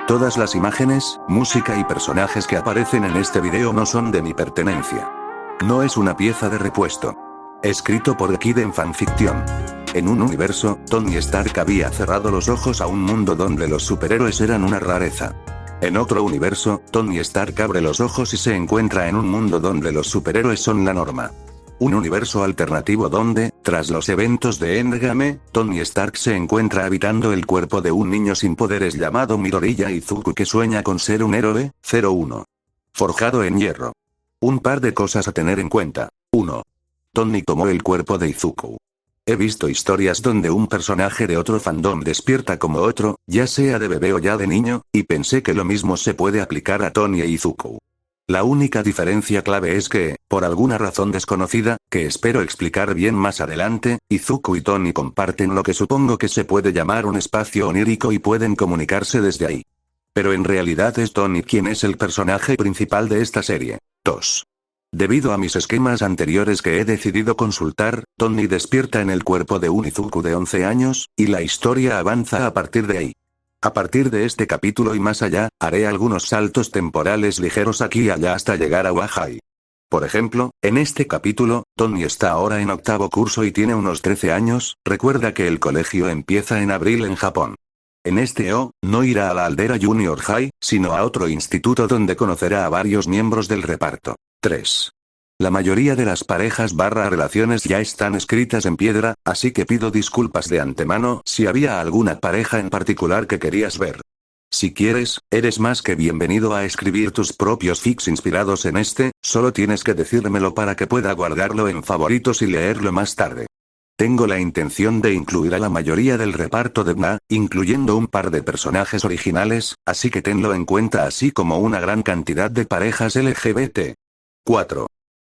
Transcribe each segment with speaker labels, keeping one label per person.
Speaker 1: Todas las imágenes, música y personajes que aparecen en este video no son de mi pertenencia. No es una pieza de repuesto. Escrito por The Kid en fanficción. En un universo, Tony Stark había cerrado los ojos a un mundo donde los superhéroes eran una rareza. En otro universo, Tony Stark abre los ojos y se encuentra en un mundo donde los superhéroes son la norma. Un universo alternativo donde, tras los eventos de Endgame, Tony Stark se encuentra habitando el cuerpo de un niño sin poderes llamado Midoriya Izuku que sueña con ser un héroe. 01. Forjado en hierro. Un par de cosas a tener en cuenta. 1. Tony tomó el cuerpo de Izuku. He visto historias donde un personaje de otro fandom despierta como otro, ya sea de bebé o ya de niño, y pensé que lo mismo se puede aplicar a Tony e Izuku. La única diferencia clave es que, por alguna razón desconocida, que espero explicar bien más adelante, Izuku y Tony comparten lo que supongo que se puede llamar un espacio onírico y pueden comunicarse desde ahí. Pero en realidad es Tony quien es el personaje principal de esta serie. 2. Debido a mis esquemas anteriores que he decidido consultar, Tony despierta en el cuerpo de un Izuku de 11 años, y la historia avanza a partir de ahí. A partir de este capítulo y más allá, haré algunos saltos temporales ligeros aquí y allá hasta llegar a Wahai. Por ejemplo, en este capítulo, Tony está ahora en octavo curso y tiene unos 13 años, recuerda que el colegio empieza en abril en Japón. En este no irá a la Aldera Junior High, sino a otro instituto donde conocerá a varios miembros del reparto. 3. La mayoría de las parejas relaciones ya están escritas en piedra, así que pido disculpas de antemano si había alguna pareja en particular que querías ver. Si quieres, eres más que bienvenido a escribir tus propios fics inspirados en este, solo tienes que decírmelo para que pueda guardarlo en favoritos y leerlo más tarde. Tengo la intención de incluir a la mayoría del reparto de BNA, incluyendo un par de personajes originales, así que tenlo en cuenta así como una gran cantidad de parejas LGBT. 4.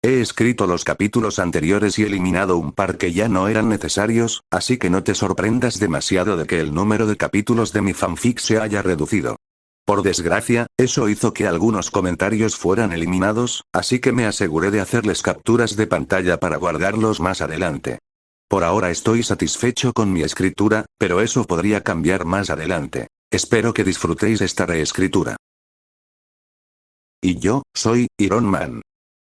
Speaker 1: He escrito los capítulos anteriores y eliminado un par que ya no eran necesarios, así que no te sorprendas demasiado de que el número de capítulos de mi fanfic se haya reducido. Por desgracia, eso hizo que algunos comentarios fueran eliminados, así que me aseguré de hacerles capturas de pantalla para guardarlos más adelante. Por ahora estoy satisfecho con mi escritura, pero eso podría cambiar más adelante. Espero que disfrutéis esta reescritura. Y yo, soy Iron Man.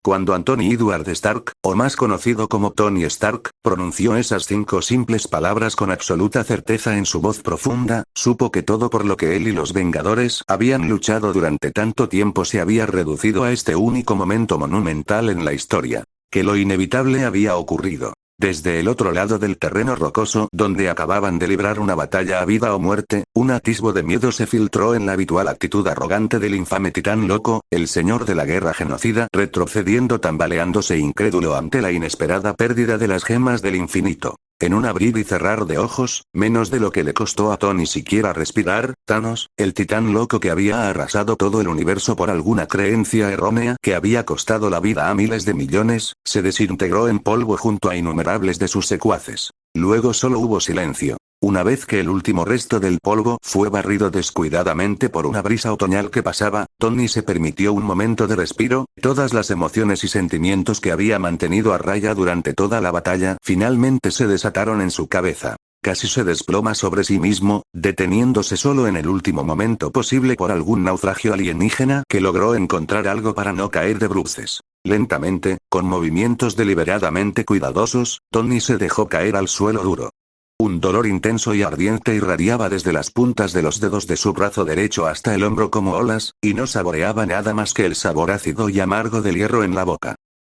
Speaker 1: Cuando Anthony Edward Stark, o más conocido como Tony Stark, pronunció esas 5 simples palabras con absoluta certeza en su voz profunda, supo que todo por lo que él y los Vengadores habían luchado durante tanto tiempo se había reducido a este único momento monumental en la historia. Que lo inevitable había ocurrido. Desde el otro lado del terreno rocoso donde acababan de librar una batalla a vida o muerte, un atisbo de miedo se filtró en la habitual actitud arrogante del infame titán loco, el señor de la guerra genocida, retrocediendo tambaleándose incrédulo ante la inesperada pérdida de las gemas del infinito. En un abrir y cerrar de ojos, menos de lo que le costó a Tony siquiera respirar, Thanos, el titán loco que había arrasado todo el universo por alguna creencia errónea que había costado la vida a miles de millones, se desintegró en polvo junto a innumerables de sus secuaces. Luego solo hubo silencio. Una vez que el último resto del polvo fue barrido descuidadamente por una brisa otoñal que pasaba, Tony se permitió un momento de respiro, todas las emociones y sentimientos que había mantenido a raya durante toda la batalla finalmente se desataron en su cabeza. Casi se desploma sobre sí mismo, deteniéndose solo en el último momento posible por algún naufragio alienígena que logró encontrar algo para no caer de bruces. Lentamente, con movimientos deliberadamente cuidadosos, Tony se dejó caer al suelo duro. Un dolor intenso y ardiente irradiaba desde las puntas de los dedos de su brazo derecho hasta el hombro como olas, y no saboreaba nada más que el sabor ácido y amargo del hierro en la boca.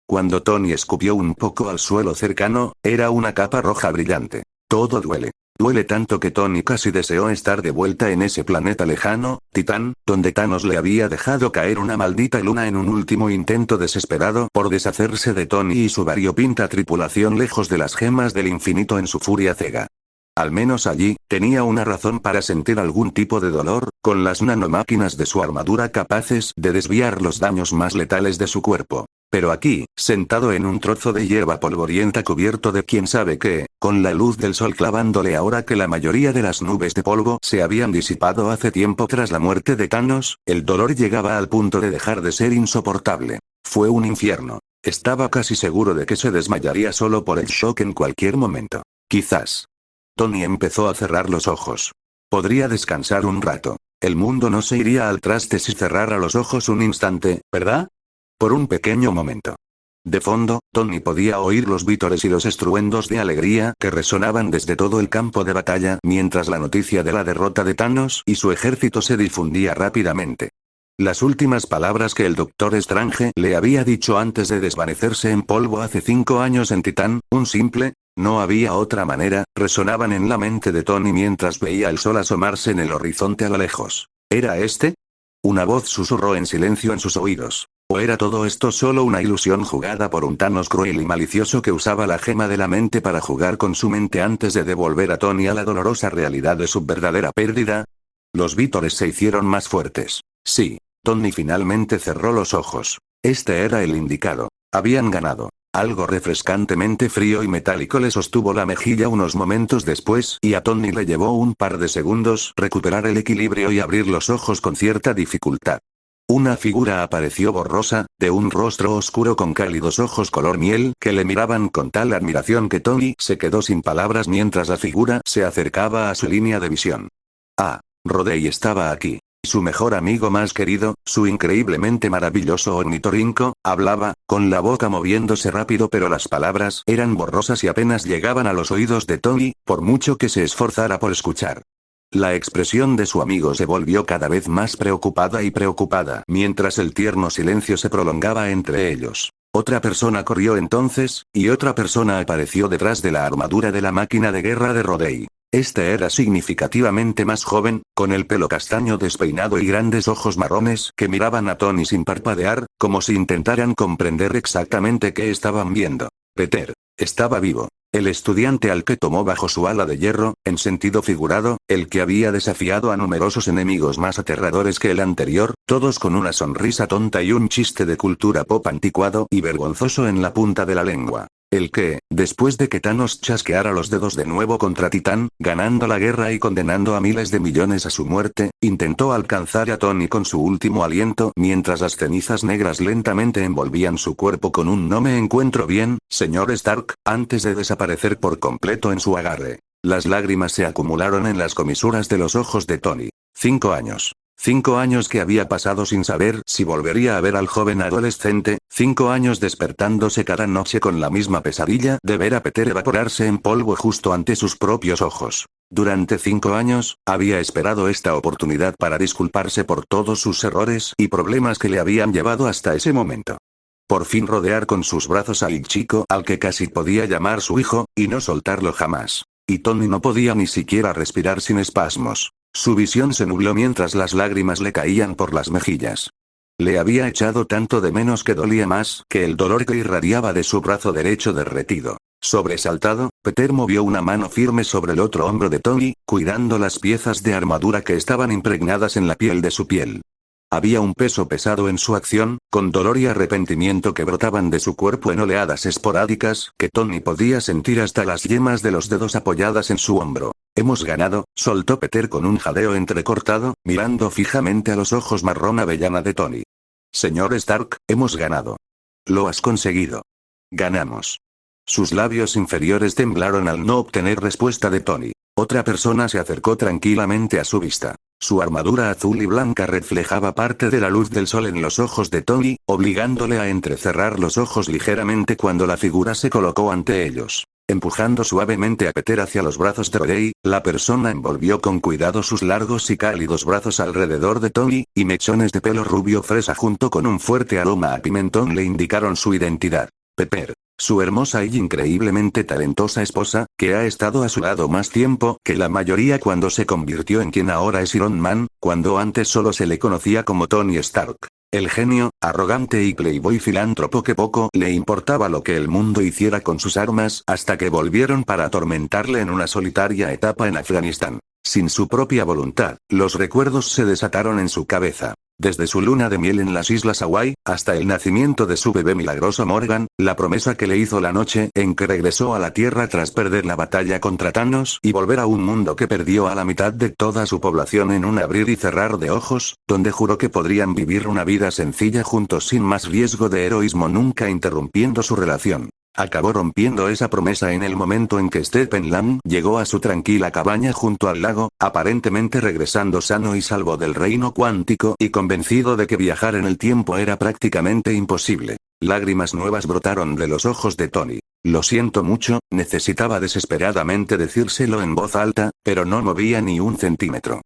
Speaker 1: Cuando Tony escupió un poco al suelo cercano, era una capa roja brillante. Todo duele. Duele tanto que Tony casi deseó estar de vuelta en ese planeta lejano, Titán, donde Thanos le había dejado caer una maldita luna en un último intento desesperado por deshacerse de Tony y su variopinta tripulación lejos de las gemas del infinito en su furia ciega. Al menos allí, tenía una razón para sentir algún tipo de dolor, con las nanomáquinas de su armadura capaces de desviar los daños más letales de su cuerpo. Pero aquí, sentado en un trozo de hierba polvorienta cubierto de quién sabe qué, con la luz del sol clavándole ahora que la mayoría de las nubes de polvo se habían disipado hace tiempo tras la muerte de Thanos, el dolor llegaba al punto de dejar de ser insoportable. Fue un infierno. Estaba casi seguro de que se desmayaría solo por el shock en cualquier momento. Quizás. Tony empezó a cerrar los ojos. Podría descansar un rato. El mundo no se iría al traste si cerrara los ojos un instante, ¿verdad? Por un pequeño momento. De fondo, Tony podía oír los vítores y los estruendos de alegría que resonaban desde todo el campo de batalla mientras la noticia de la derrota de Thanos y su ejército se difundía rápidamente. Las últimas palabras que el Doctor Strange le había dicho antes de desvanecerse en polvo hace 5 años en Titán, un simple, no había otra manera, resonaban en la mente de Tony mientras veía el sol asomarse en el horizonte a lo lejos. ¿Era este? Una voz susurró en silencio en sus oídos. ¿O era todo esto solo una ilusión jugada por un Thanos cruel y malicioso que usaba la gema de la mente para jugar con su mente antes de devolver a Tony a la dolorosa realidad de su verdadera pérdida? Los vítores se hicieron más fuertes. Sí. Tony finalmente cerró los ojos. Este era el indicado. Habían ganado. Algo refrescantemente frío y metálico le sostuvo la mejilla unos momentos después y a Tony le llevó un par de segundos recuperar el equilibrio y abrir los ojos con cierta dificultad. Una figura apareció borrosa, de un rostro oscuro con cálidos ojos color miel que le miraban con tal admiración que Tony se quedó sin palabras mientras la figura se acercaba a su línea de visión. Ah, Rhodey estaba aquí. Su mejor amigo más querido, su increíblemente maravilloso ornitorrinco, hablaba, con la boca moviéndose rápido pero las palabras eran borrosas y apenas llegaban a los oídos de Tony, por mucho que se esforzara por escuchar. La expresión de su amigo se volvió cada vez más preocupada mientras el tierno silencio se prolongaba entre ellos. Otra persona corrió entonces, y otra persona apareció detrás de la armadura de la máquina de guerra de Rhodey. Este era significativamente más joven, con el pelo castaño despeinado y grandes ojos marrones que miraban a Tony sin parpadear, como si intentaran comprender exactamente qué estaban viendo. Peter. Estaba vivo. El estudiante al que tomó bajo su ala de hierro, en sentido figurado, el que había desafiado a numerosos enemigos más aterradores que el anterior, todos con una sonrisa tonta y un chiste de cultura pop anticuado y vergonzoso en la punta de la lengua. El que, después de que Thanos chasqueara los dedos de nuevo contra Titán, ganando la guerra y condenando a miles de millones a su muerte, intentó alcanzar a Tony con su último aliento mientras las cenizas negras lentamente envolvían su cuerpo con un "no me encuentro bien, señor Stark", antes de desaparecer por completo en su agarre. Las lágrimas se acumularon en las comisuras de los ojos de Tony. 5 años. 5 años que había pasado sin saber si volvería a ver al joven adolescente, 5 años despertándose cada noche con la misma pesadilla de ver a Peter evaporarse en polvo justo ante sus propios ojos. Durante 5 años, había esperado esta oportunidad para disculparse por todos sus errores y problemas que le habían llevado hasta ese momento. Por fin rodear con sus brazos al chico al que casi podía llamar su hijo, y no soltarlo jamás. Y Tony no podía ni siquiera respirar sin espasmos. Su visión se nubló mientras las lágrimas le caían por las mejillas. Le había echado tanto de menos que dolía más que el dolor que irradiaba de su brazo derecho derretido. Sobresaltado, Peter movió una mano firme sobre el otro hombro de Tony, cuidando las piezas de armadura que estaban impregnadas en la piel de su piel. Había un peso pesado en su acción, con dolor y arrepentimiento que brotaban de su cuerpo en oleadas esporádicas, que Tony podía sentir hasta las yemas de los dedos apoyadas en su hombro. Hemos ganado, soltó Peter con un jadeo entrecortado, mirando fijamente a los ojos marrón avellana de Tony. Señor Stark, hemos ganado. Lo has conseguido. Ganamos. Sus labios inferiores temblaron al no obtener respuesta de Tony. Otra persona se acercó tranquilamente a su vista. Su armadura azul y blanca reflejaba parte de la luz del sol en los ojos de Tony, obligándole a entrecerrar los ojos ligeramente cuando la figura se colocó ante ellos. Empujando suavemente a Peter hacia los brazos de Rhodey, la persona envolvió con cuidado sus largos y cálidos brazos alrededor de Tony, y mechones de pelo rubio fresa junto con un fuerte aroma a pimentón le indicaron su identidad. Peter. Su hermosa y increíblemente talentosa esposa, que ha estado a su lado más tiempo que la mayoría cuando se convirtió en quien ahora es Iron Man, cuando antes solo se le conocía como Tony Stark. El genio, arrogante y playboy filántropo que poco le importaba lo que el mundo hiciera con sus armas hasta que volvieron para atormentarle en una solitaria etapa en Afganistán. Sin su propia voluntad, los recuerdos se desataron en su cabeza. Desde su luna de miel en las islas Hawái, hasta el nacimiento de su bebé milagroso Morgan, la promesa que le hizo la noche en que regresó a la Tierra tras perder la batalla contra Thanos y volver a un mundo que perdió a la mitad de toda su población en un abrir y cerrar de ojos, donde juró que podrían vivir una vida sencilla juntos sin más riesgo de heroísmo nunca interrumpiendo su relación. Acabó rompiendo esa promesa en el momento en que Steppenland llegó a su tranquila cabaña junto al lago, aparentemente regresando sano y salvo del reino cuántico y convencido de que viajar en el tiempo era prácticamente imposible. Lágrimas nuevas brotaron de los ojos de Tony. Lo siento mucho, necesitaba desesperadamente decírselo en voz alta, pero no movía ni un centímetro.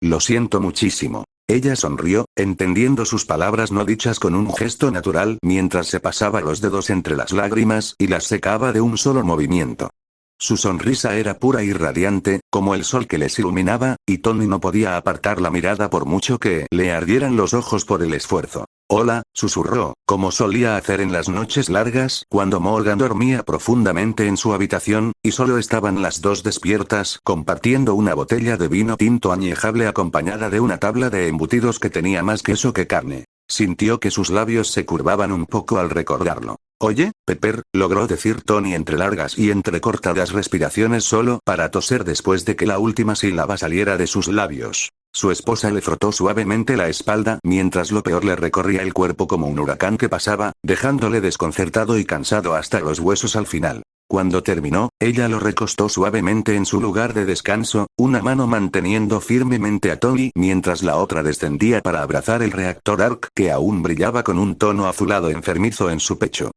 Speaker 1: Lo siento muchísimo. Ella sonrió, entendiendo sus palabras no dichas con un gesto natural mientras se pasaba los dedos entre las lágrimas y las secaba de un solo movimiento. Su sonrisa era pura y radiante, como el sol que les iluminaba, y Tony no podía apartar la mirada por mucho que le ardieran los ojos por el esfuerzo. Hola, susurró, como solía hacer en las noches largas cuando Morgan dormía profundamente en su habitación, y solo estaban las dos despiertas compartiendo una botella de vino tinto añejable acompañada de una tabla de embutidos que tenía más queso que carne. Sintió que sus labios se curvaban un poco al recordarlo. Oye, Pepper, logró decir Tony entre largas y entrecortadas respiraciones solo para toser después de que la última sílaba saliera de sus labios. Su esposa le frotó suavemente la espalda mientras lo peor le recorría el cuerpo como un huracán que pasaba, dejándole desconcertado y cansado hasta los huesos al final. Cuando terminó, ella lo recostó suavemente en su lugar de descanso, una mano manteniendo firmemente a Tony mientras la otra descendía para abrazar el reactor ARC que aún brillaba con un tono azulado enfermizo en su pecho.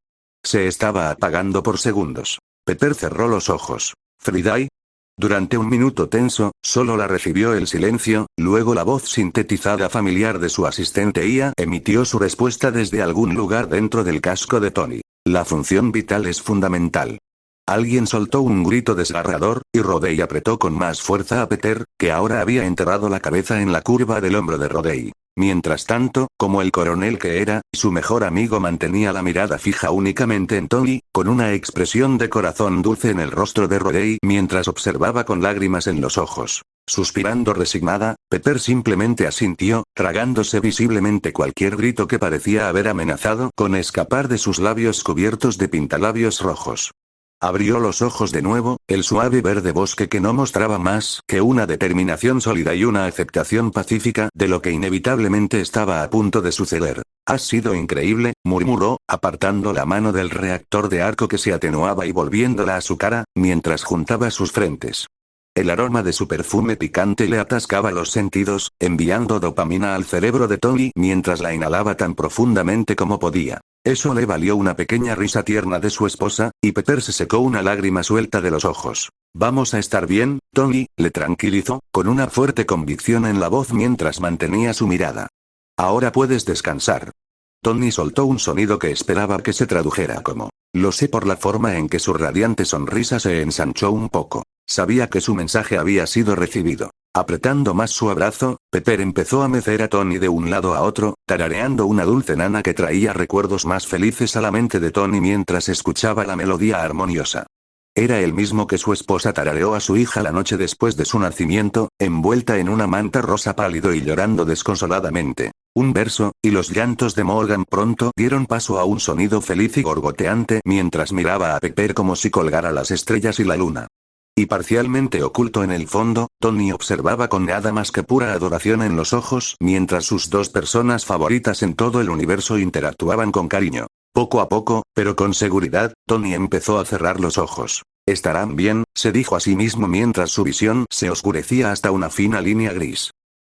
Speaker 1: Se estaba apagando por segundos. Pepper cerró los ojos. ¿Friday? Durante un minuto tenso, solo la recibió el silencio, luego la voz sintetizada familiar de su asistente Ia emitió su respuesta desde algún lugar dentro del casco de Tony. La función vital es fundamental. Alguien soltó un grito desgarrador, y Rodey apretó con más fuerza a Peter, que ahora había enterrado la cabeza en la curva del hombro de Rodey. Mientras tanto, como el coronel que era, su mejor amigo mantenía la mirada fija únicamente en Tony, con una expresión de corazón dulce en el rostro de Rodey mientras observaba con lágrimas en los ojos. Suspirando resignada, Pepper simplemente asintió, tragándose visiblemente cualquier grito que parecía haber amenazado con escapar de sus labios cubiertos de pintalabios rojos. Abrió los ojos de nuevo, el suave verde bosque que no mostraba más que una determinación sólida y una aceptación pacífica de lo que inevitablemente estaba a punto de suceder. «Has sido increíble», murmuró, apartando la mano del reactor de arco que se atenuaba y volviéndola a su cara, mientras juntaba sus frentes. El aroma de su perfume picante le atascaba los sentidos, enviando dopamina al cerebro de Tony mientras la inhalaba tan profundamente como podía. Eso le valió una pequeña risa tierna de su esposa, y Pepper se secó una lágrima suelta de los ojos. «Vamos a estar bien, Tony», le tranquilizó, con una fuerte convicción en la voz mientras mantenía su mirada. «Ahora puedes descansar». Tony soltó un sonido que esperaba que se tradujera como «lo sé» por la forma en que su radiante sonrisa se ensanchó un poco. Sabía que su mensaje había sido recibido. Apretando más su abrazo, Pepper empezó a mecer a Tony de un lado a otro, tarareando una dulce nana que traía recuerdos más felices a la mente de Tony mientras escuchaba la melodía armoniosa. Era el mismo que su esposa tarareó a su hija la noche después de su nacimiento, envuelta en una manta rosa pálido y llorando desconsoladamente. Un verso, y los llantos de Morgan pronto dieron paso a un sonido feliz y gorgoteante mientras miraba a Pepper como si colgara las estrellas y la luna. Y parcialmente oculto en el fondo, Tony observaba con nada más que pura adoración en los ojos mientras sus dos personas favoritas en todo el universo interactuaban con cariño. Poco a poco, pero con seguridad, Tony empezó a cerrar los ojos. «Estarán bien», se dijo a sí mismo mientras su visión se oscurecía hasta una fina línea gris.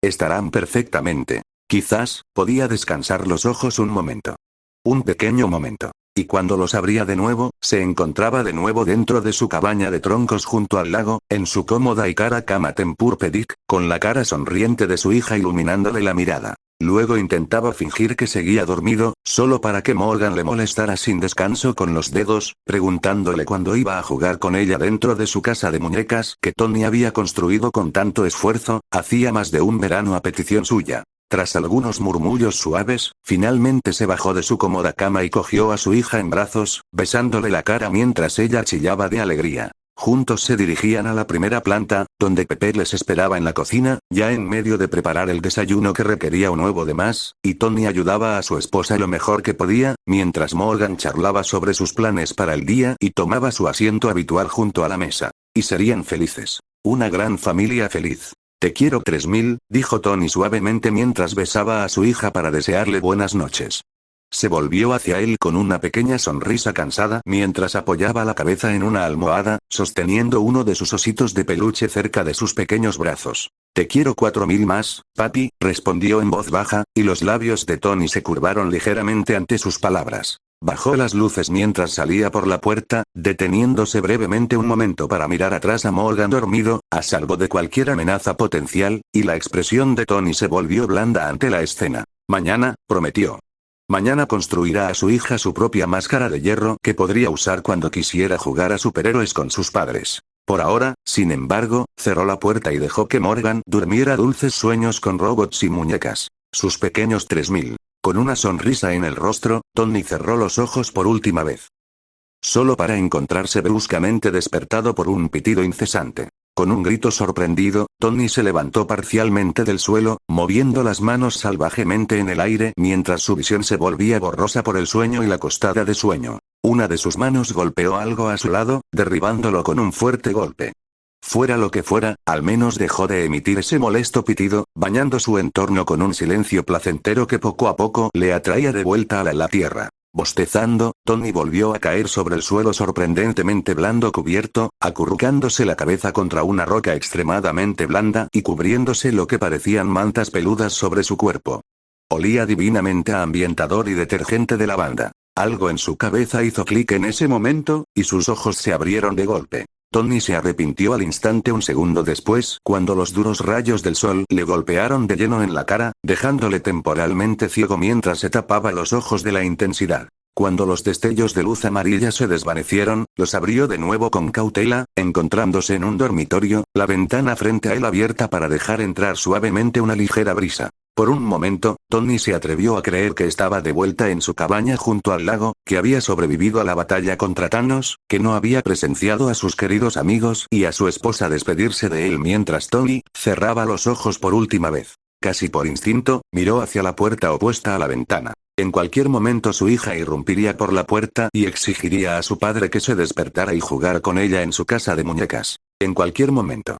Speaker 1: «Estarán perfectamente». Quizás, podía descansar los ojos un momento. Un pequeño momento. Y cuando los abría de nuevo, se encontraba de nuevo dentro de su cabaña de troncos junto al lago, en su cómoda y cara cama Tempur-Pedic, con la cara sonriente de su hija iluminándole la mirada. Luego intentaba fingir que seguía dormido, solo para que Morgan le molestara sin descanso con los dedos, preguntándole cuándo iba a jugar con ella dentro de su casa de muñecas que Tony había construido con tanto esfuerzo, hacía más de un verano a petición suya. Tras algunos murmullos suaves, finalmente se bajó de su cómoda cama y cogió a su hija en brazos, besándole la cara mientras ella chillaba de alegría. Juntos se dirigían a la primera planta, donde Pepper les esperaba en la cocina, ya en medio de preparar el desayuno que requería un huevo de más, y Tony ayudaba a su esposa lo mejor que podía, mientras Morgan charlaba sobre sus planes para el día y tomaba su asiento habitual junto a la mesa. Y serían felices. Una gran familia feliz. «Te quiero 3000», dijo Tony suavemente mientras besaba a su hija para desearle buenas noches. Se volvió hacia él con una pequeña sonrisa cansada mientras apoyaba la cabeza en una almohada, sosteniendo uno de sus ositos de peluche cerca de sus pequeños brazos. Te quiero 4000 más, papi, respondió en voz baja, y los labios de Tony se curvaron ligeramente ante sus palabras. Bajó las luces mientras salía por la puerta, deteniéndose brevemente un momento para mirar atrás a Morgan dormido, a salvo de cualquier amenaza potencial, y la expresión de Tony se volvió blanda ante la escena. Mañana, prometió. Mañana construirá a su hija su propia máscara de hierro que podría usar cuando quisiera jugar a superhéroes con sus padres. Por ahora, sin embargo, cerró la puerta y dejó que Morgan durmiera dulces sueños con robots y muñecas. Sus pequeños 3000. Con una sonrisa en el rostro, Tony cerró los ojos por última vez. Solo para encontrarse bruscamente despertado por un pitido incesante. Con un grito sorprendido, Tony se levantó parcialmente del suelo, moviendo las manos salvajemente en el aire mientras su visión se volvía borrosa por el sueño y la costada de sueño. Una de sus manos golpeó algo a su lado, derribándolo con un fuerte golpe. Fuera lo que fuera, al menos dejó de emitir ese molesto pitido, bañando su entorno con un silencio placentero que poco a poco le atraía de vuelta a la tierra. Bostezando, Tony volvió a caer sobre el suelo sorprendentemente blando cubierto, acurrucándose la cabeza contra una roca extremadamente blanda y cubriéndose lo que parecían mantas peludas sobre su cuerpo. Olía divinamente a ambientador y detergente de lavanda. Algo en su cabeza hizo clic en ese momento, y sus ojos se abrieron de golpe. Tony se arrepintió al instante un segundo después, cuando los duros rayos del sol le golpearon de lleno en la cara, dejándole temporalmente ciego mientras se tapaba los ojos de la intensidad. Cuando los destellos de luz amarilla se desvanecieron, los abrió de nuevo con cautela, encontrándose en un dormitorio, la ventana frente a él abierta para dejar entrar suavemente una ligera brisa. Por un momento, Tony se atrevió a creer que estaba de vuelta en su cabaña junto al lago, que había sobrevivido a la batalla contra Thanos, que no había presenciado a sus queridos amigos y a su esposa despedirse de él mientras Tony cerraba los ojos por última vez. Casi por instinto, miró hacia la puerta opuesta a la ventana. En cualquier momento su hija irrumpiría por la puerta y exigiría a su padre que se despertara y jugara con ella en su casa de muñecas. En cualquier momento.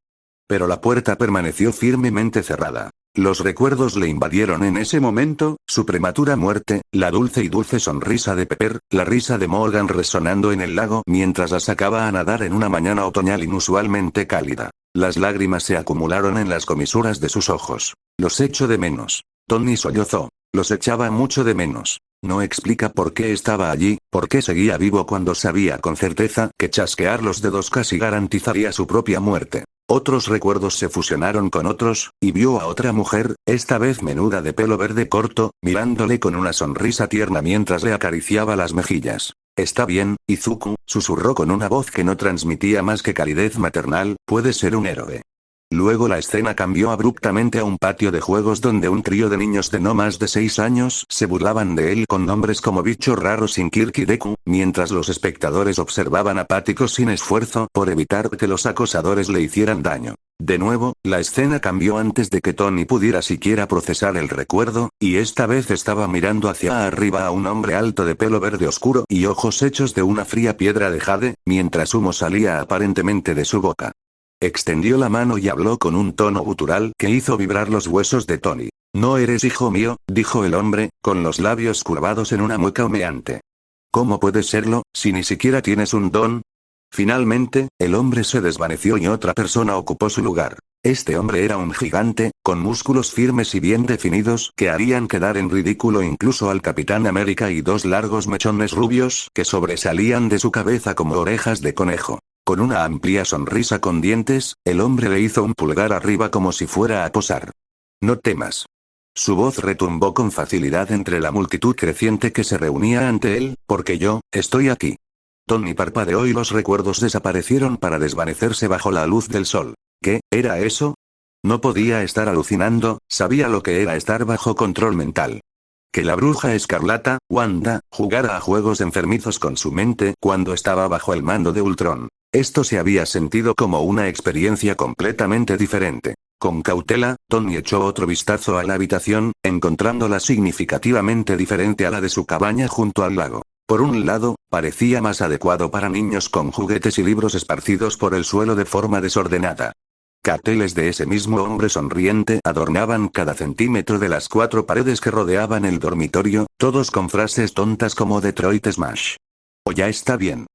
Speaker 1: Pero la puerta permaneció firmemente cerrada. Los recuerdos le invadieron en ese momento, su prematura muerte, la dulce sonrisa de Pepper, la risa de Morgan resonando en el lago mientras la sacaba a nadar en una mañana otoñal inusualmente cálida. Las lágrimas se acumularon en las comisuras de sus ojos. Los echo de menos. Tony sollozó. Los echaba mucho de menos. No explica por qué estaba allí, por qué seguía vivo cuando sabía con certeza que chasquear los dedos casi garantizaría su propia muerte. Otros recuerdos se fusionaron con otros, y vio a otra mujer, esta vez menuda de pelo verde corto, mirándole con una sonrisa tierna mientras le acariciaba las mejillas. Está bien, Izuku, susurró con una voz que no transmitía más que calidez maternal, puede ser un héroe. Luego la escena cambió abruptamente a un patio de juegos donde un trío de niños de no más de 6 años se burlaban de él con nombres como bicho raro sin Kirk y Deku, mientras los espectadores observaban apáticos sin esfuerzo por evitar que los acosadores le hicieran daño. De nuevo, la escena cambió antes de que Tony pudiera siquiera procesar el recuerdo, y esta vez estaba mirando hacia arriba a un hombre alto de pelo verde oscuro y ojos hechos de una fría piedra de jade, mientras humo salía aparentemente de su boca. Extendió la mano y habló con un tono gutural que hizo vibrar los huesos de Tony. No eres hijo mío, dijo el hombre, con los labios curvados en una mueca humeante. ¿Cómo puedes serlo, si ni siquiera tienes un don? Finalmente, el hombre se desvaneció y otra persona ocupó su lugar. Este hombre era un gigante, con músculos firmes y bien definidos que harían quedar en ridículo incluso al Capitán América y 2 largos mechones rubios que sobresalían de su cabeza como orejas de conejo. Con una amplia sonrisa con dientes, el hombre le hizo un pulgar arriba como si fuera a posar. No temas. Su voz retumbó con facilidad entre la multitud creciente que se reunía ante él, porque yo, estoy aquí. Tony parpadeó y los recuerdos desaparecieron para desvanecerse bajo la luz del sol. ¿Qué era eso? No podía estar alucinando, sabía lo que era estar bajo control mental. Que la bruja escarlata, Wanda, jugara a juegos enfermizos con su mente cuando estaba bajo el mando de Ultron. Esto se había sentido como una experiencia completamente diferente. Con cautela, Tony echó otro vistazo a la habitación, encontrándola significativamente diferente a la de su cabaña junto al lago. Por un lado, parecía más adecuado para niños con juguetes y libros esparcidos por el suelo de forma desordenada. Carteles de ese mismo hombre sonriente adornaban cada centímetro de las 4 paredes que rodeaban el dormitorio, todos con frases tontas como Detroit Smash. O ya está bien.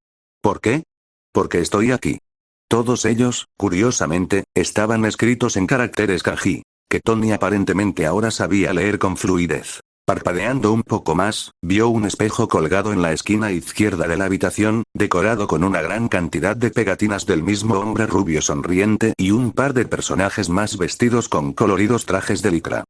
Speaker 1: ¿Por qué? Porque estoy aquí. Todos ellos, curiosamente, estaban escritos en caracteres kanji, que Tony aparentemente ahora sabía leer con fluidez. Parpadeando un poco más, vio un espejo colgado en la esquina izquierda de la habitación, decorado con una gran cantidad de pegatinas del mismo hombre rubio sonriente y un par de personajes más vestidos con coloridos trajes de licra.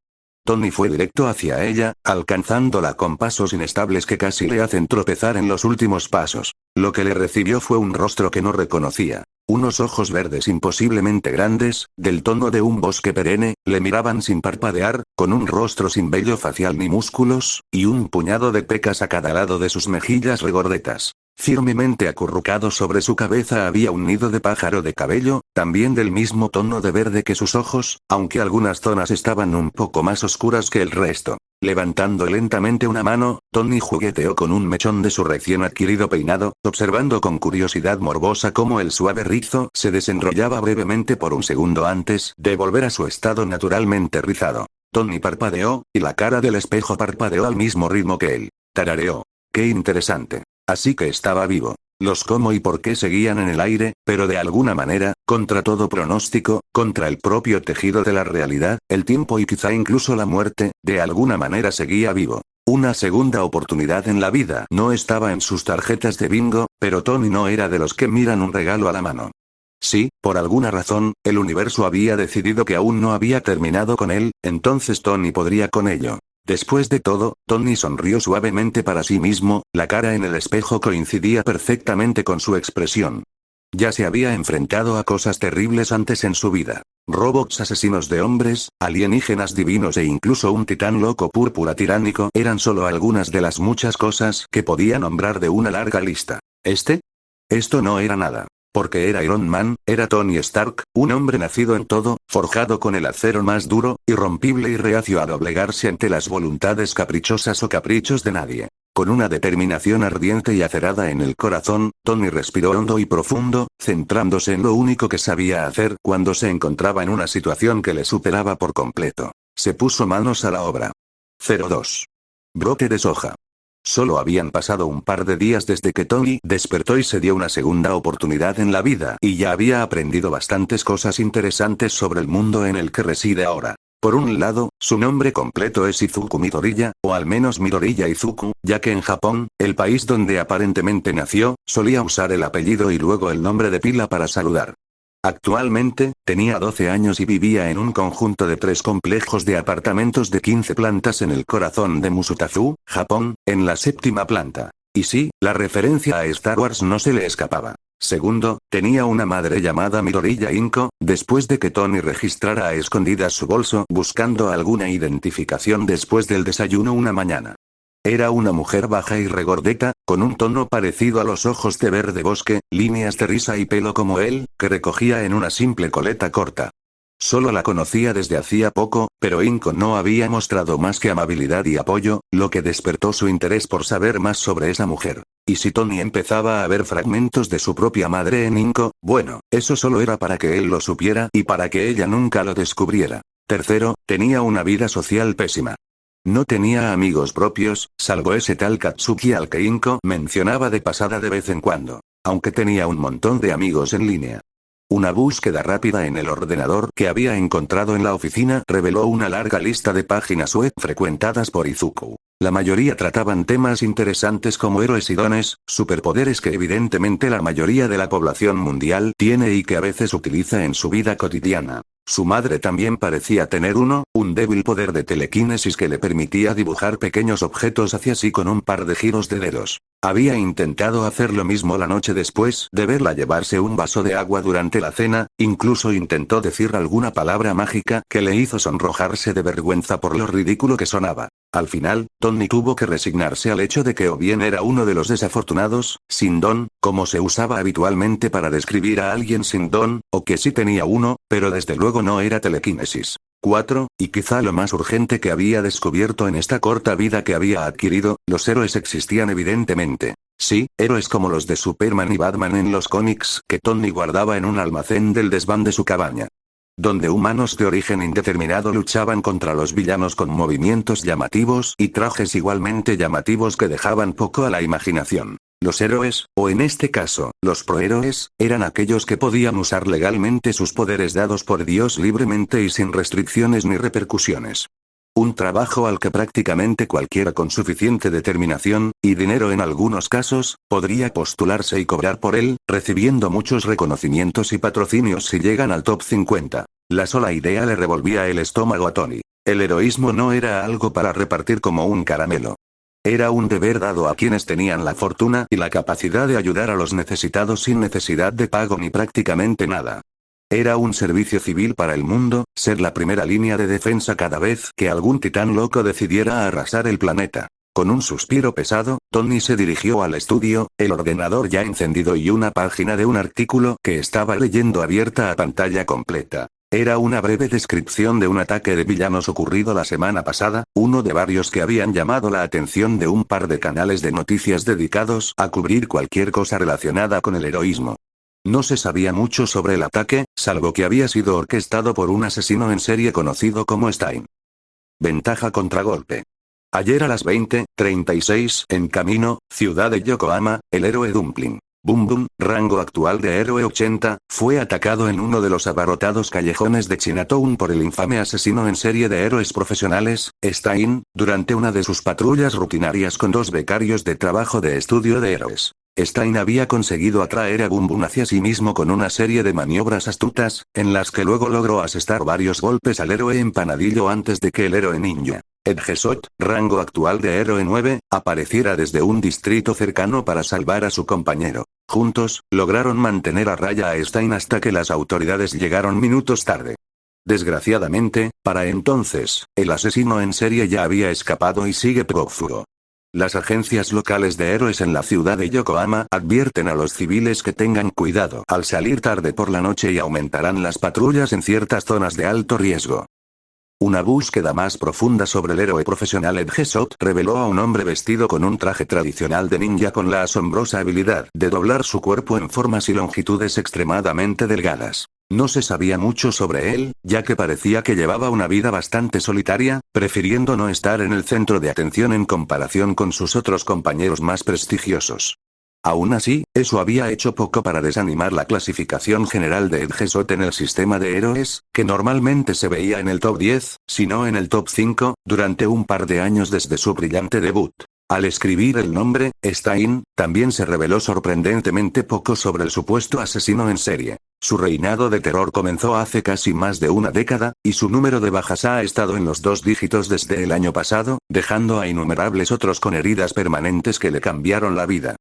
Speaker 1: Tony fue directo hacia ella, alcanzándola con pasos inestables que casi le hacen tropezar en los últimos pasos. Lo que le recibió fue un rostro que no reconocía. Unos ojos verdes imposiblemente grandes, del tono de un bosque perenne, le miraban sin parpadear, con un rostro sin vello facial ni músculos, y un puñado de pecas a cada lado de sus mejillas regordetas. Firmemente acurrucado sobre su cabeza había un nido de pájaro de cabello, también del mismo tono de verde que sus ojos, aunque algunas zonas estaban un poco más oscuras que el resto. Levantando lentamente una mano, Tony jugueteó con un mechón de su recién adquirido peinado, observando con curiosidad morbosa cómo el suave rizo se desenrollaba brevemente por un segundo antes de volver a su estado naturalmente rizado. Tony parpadeó, y la cara del espejo parpadeó al mismo ritmo que él. Tarareó. ¡Qué interesante! Así que estaba vivo. Los cómo y por qué seguían en el aire, pero de alguna manera, contra todo pronóstico, contra el propio tejido de la realidad, el tiempo y quizá incluso la muerte, de alguna manera seguía vivo. Una segunda oportunidad en la vida no estaba en sus tarjetas de bingo, pero Tony no era de los que miran un regalo a la mano. Sí, por alguna razón, el universo había decidido que aún no había terminado con él, entonces Tony podría con ello. Después de todo, Tony sonrió suavemente para sí mismo, la cara en el espejo coincidía perfectamente con su expresión. Ya se había enfrentado a cosas terribles antes en su vida. Robots asesinos de hombres, alienígenas divinos e incluso un titán loco púrpura tiránico eran solo algunas de las muchas cosas que podía nombrar de una larga lista. Esto no era nada. Porque era Iron Man, era Tony Stark, un hombre nacido en todo, forjado con el acero más duro, irrompible y reacio a doblegarse ante las voluntades caprichosas o caprichos de nadie. Con una determinación ardiente y acerada en el corazón, Tony respiró hondo y profundo, centrándose en lo único que sabía hacer cuando se encontraba en una situación que le superaba por completo. Se puso manos a la obra. 02. Brote de soja. Solo habían pasado un par de días desde que Tony despertó y se dio una segunda oportunidad en la vida, y ya había aprendido bastantes cosas interesantes sobre el mundo en el que reside ahora. Por un lado, su nombre completo es Izuku Midoriya, o al menos Midoriya Izuku, ya que en Japón, el país donde aparentemente nació, solía usar el apellido y luego el nombre de pila para saludar. Actualmente, tenía 12 años y vivía en un conjunto de 3 complejos de apartamentos de 15 plantas en el corazón de Musutazu, Japón, en la 7ª planta. Y sí, la referencia a Star Wars no se le escapaba. Segundo, tenía una madre llamada Midoriya Inko, después de que Tony registrara a escondidas su bolso buscando alguna identificación después del desayuno una mañana. Era una mujer baja y regordeta, con un tono parecido a los ojos de verde bosque, líneas de risa y pelo como él, que recogía en una simple coleta corta. Solo la conocía desde hacía poco, pero Inko no había mostrado más que amabilidad y apoyo, lo que despertó su interés por saber más sobre esa mujer. Y si Tony empezaba a ver fragmentos de su propia madre en Inko, bueno, eso solo era para que él lo supiera y para que ella nunca lo descubriera. Tercero, tenía una vida social pésima. No tenía amigos propios, salvo ese tal Katsuki al que Inko mencionaba de pasada de vez en cuando, aunque tenía un montón de amigos en línea. Una búsqueda rápida en el ordenador que había encontrado en la oficina reveló una larga lista de páginas web frecuentadas por Izuku. La mayoría trataban temas interesantes como héroes y dones, superpoderes que evidentemente la mayoría de la población mundial tiene y que a veces utiliza en su vida cotidiana. Su madre también parecía tener un débil poder de telequinesis que le permitía dibujar pequeños objetos hacia sí con un par de giros de dedos. Había intentado hacer lo mismo la noche después de verla llevarse un vaso de agua durante la cena, incluso intentó decir alguna palabra mágica que le hizo sonrojarse de vergüenza por lo ridículo que sonaba. Al final, Tony tuvo que resignarse al hecho de que o bien era uno de los desafortunados, sin don, como se usaba habitualmente para describir a alguien sin don, o que sí tenía uno, pero desde luego no era telequinesis. 4, y quizá lo más urgente que había descubierto en esta corta vida que había adquirido, los héroes existían evidentemente. Sí, héroes como los de Superman y Batman en los cómics que Tony guardaba en un almacén del desván de su cabaña. donde humanos de origen indeterminado luchaban contra los villanos con movimientos llamativos y trajes igualmente llamativos que dejaban poco a la imaginación. Los héroes, o en este caso, los prohéroes, eran aquellos que podían usar legalmente sus poderes dados por Dios libremente y sin restricciones ni repercusiones. Un trabajo al que prácticamente cualquiera con suficiente determinación, y dinero en algunos casos, podría postularse y cobrar por él, recibiendo muchos reconocimientos y patrocinios si llegan al top 50. La sola idea le revolvía el estómago a Tony. El heroísmo no era algo para repartir como un caramelo. Era un deber dado a quienes tenían la fortuna y la capacidad de ayudar a los necesitados sin necesidad de pago ni prácticamente nada. Era un servicio civil para el mundo, ser la primera línea de defensa cada vez que algún titán loco decidiera arrasar el planeta. Con un suspiro pesado, Tony se dirigió al estudio, el ordenador ya encendido y una página de un artículo que estaba leyendo abierta a pantalla completa. Era una breve descripción de un ataque de villanos ocurrido la semana pasada, uno de varios que habían llamado la atención de un par de canales de noticias dedicados a cubrir cualquier cosa relacionada con el heroísmo. No se sabía mucho sobre el ataque, salvo que había sido orquestado por un asesino en serie conocido como Stein. Ventaja contragolpe. Ayer a las 20:36, en camino, ciudad de Yokohama, el héroe Dumpling. Boom Boom, rango actual de héroe 80, fue atacado en uno de los abarrotados callejones de Chinatown por el infame asesino en serie de héroes profesionales, Stein, durante una de sus patrullas rutinarias con 2 becarios de trabajo de estudio de héroes. Stein había conseguido atraer a Boom Boom hacia sí mismo con una serie de maniobras astutas, en las que luego logró asestar varios golpes al héroe empanadillo antes de que el héroe ninja, Edgesot, rango actual de héroe 9, apareciera desde un distrito cercano para salvar a su compañero. Juntos, lograron mantener a raya a Stein hasta que las autoridades llegaron minutos tarde. Desgraciadamente, para entonces, el asesino en serie ya había escapado y sigue prófugo. Las agencias locales de héroes en la ciudad de Yokohama advierten a los civiles que tengan cuidado al salir tarde por la noche y aumentarán las patrullas en ciertas zonas de alto riesgo. Una búsqueda más profunda sobre el héroe profesional Edgesot reveló a un hombre vestido con un traje tradicional de ninja con la asombrosa habilidad de doblar su cuerpo en formas y longitudes extremadamente delgadas. No se sabía mucho sobre él, ya que parecía que llevaba una vida bastante solitaria, prefiriendo no estar en el centro de atención en comparación con sus otros compañeros más prestigiosos. Aún así, eso había hecho poco para desanimar la clasificación general de Edgesot en el sistema de héroes, que normalmente se veía en el top 10, si no en el top 5, durante un par de años desde su brillante debut. Al escribir el nombre, Stein, también se reveló sorprendentemente poco sobre el supuesto asesino en serie. Su reinado de terror comenzó hace casi más de una década, y su número de bajas ha estado en los 2 dígitos desde el año pasado, dejando a innumerables otros con heridas permanentes que le cambiaron la vida.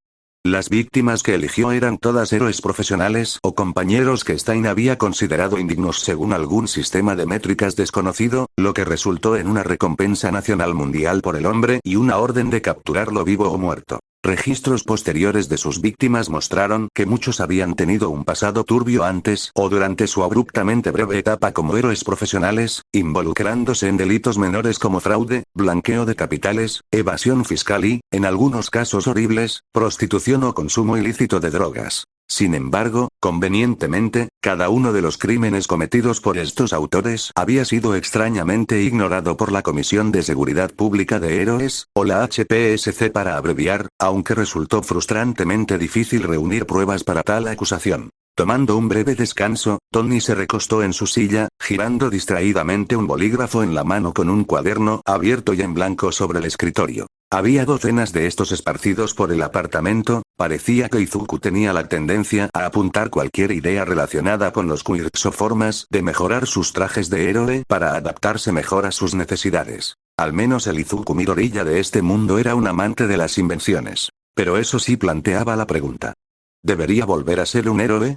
Speaker 1: Las víctimas que eligió eran todas héroes profesionales o compañeros que Stein había considerado indignos según algún sistema de métricas desconocido, lo que resultó en una recompensa nacional mundial por el hombre y una orden de capturarlo vivo o muerto. Registros posteriores de sus víctimas mostraron que muchos habían tenido un pasado turbio antes o durante su abruptamente breve etapa como héroes profesionales, involucrándose en delitos menores como fraude, blanqueo de capitales, evasión fiscal y, en algunos casos horribles, prostitución o consumo ilícito de drogas. Sin embargo, convenientemente, cada uno de los crímenes cometidos por estos autores había sido extrañamente ignorado por la Comisión de Seguridad Pública de Héroes, o la HPSC para abreviar, aunque resultó frustrantemente difícil reunir pruebas para tal acusación. Tomando un breve descanso, Tony se recostó en su silla, girando distraídamente un bolígrafo en la mano con un cuaderno abierto y en blanco sobre el escritorio. Había docenas de estos esparcidos por el apartamento. Parecía que Izuku tenía la tendencia a apuntar cualquier idea relacionada con los quirks o formas de mejorar sus trajes de héroe para adaptarse mejor a sus necesidades. Al menos el Izuku Midoriya de este mundo era un amante de las invenciones. Pero eso sí planteaba la pregunta. ¿Debería volver a ser un héroe?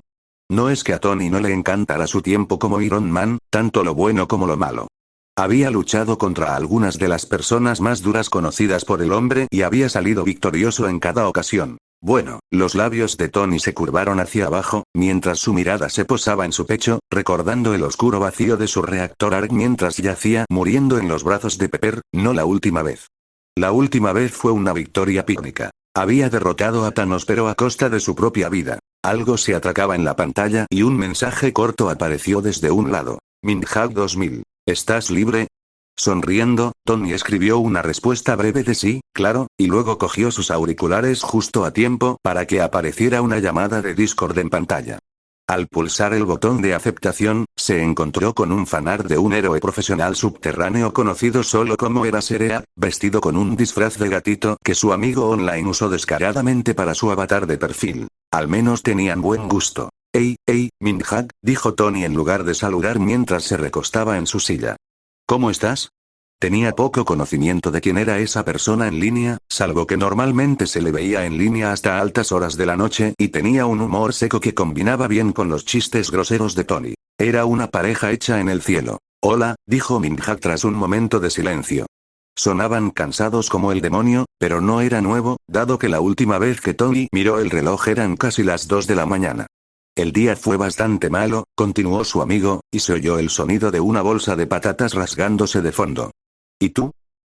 Speaker 1: No es que a Tony no le encantara su tiempo como Iron Man, tanto lo bueno como lo malo. Había luchado contra algunas de las personas más duras conocidas por el hombre y había salido victorioso en cada ocasión. Bueno, los labios de Tony se curvaron hacia abajo, mientras su mirada se posaba en su pecho, recordando el oscuro vacío de su reactor ARC mientras yacía muriendo en los brazos de Pepper, no la última vez. La última vez fue una victoria pírrica. Había derrotado a Thanos pero a costa de su propia vida. Algo se atracaba en la pantalla y un mensaje corto apareció desde un lado. Minhag 2000. ¿Estás libre? Sonriendo, Tony escribió una respuesta breve de sí, claro, y luego cogió sus auriculares justo a tiempo para que apareciera una llamada de Discord en pantalla. Al pulsar el botón de aceptación, se encontró con un fanart de un héroe profesional subterráneo conocido solo como Era Serea, vestido con un disfraz de gatito que su amigo online usó descaradamente para su avatar de perfil. Al menos tenían buen gusto. Hey, Minhag, dijo Tony en lugar de saludar mientras se recostaba en su silla. ¿Cómo estás? Tenía poco conocimiento de quién era esa persona en línea, salvo que normalmente se le veía en línea hasta altas horas de la noche y tenía un humor seco que combinaba bien con los chistes groseros de Tony. Era una pareja hecha en el cielo. Hola, dijo Minhag tras un momento de silencio. Sonaban cansados como el demonio, pero no era nuevo, dado que la última vez que Tony miró el reloj eran casi las 2 de la mañana. El día fue bastante malo, continuó su amigo, y se oyó el sonido de una bolsa de patatas rasgándose de fondo. ¿Y tú?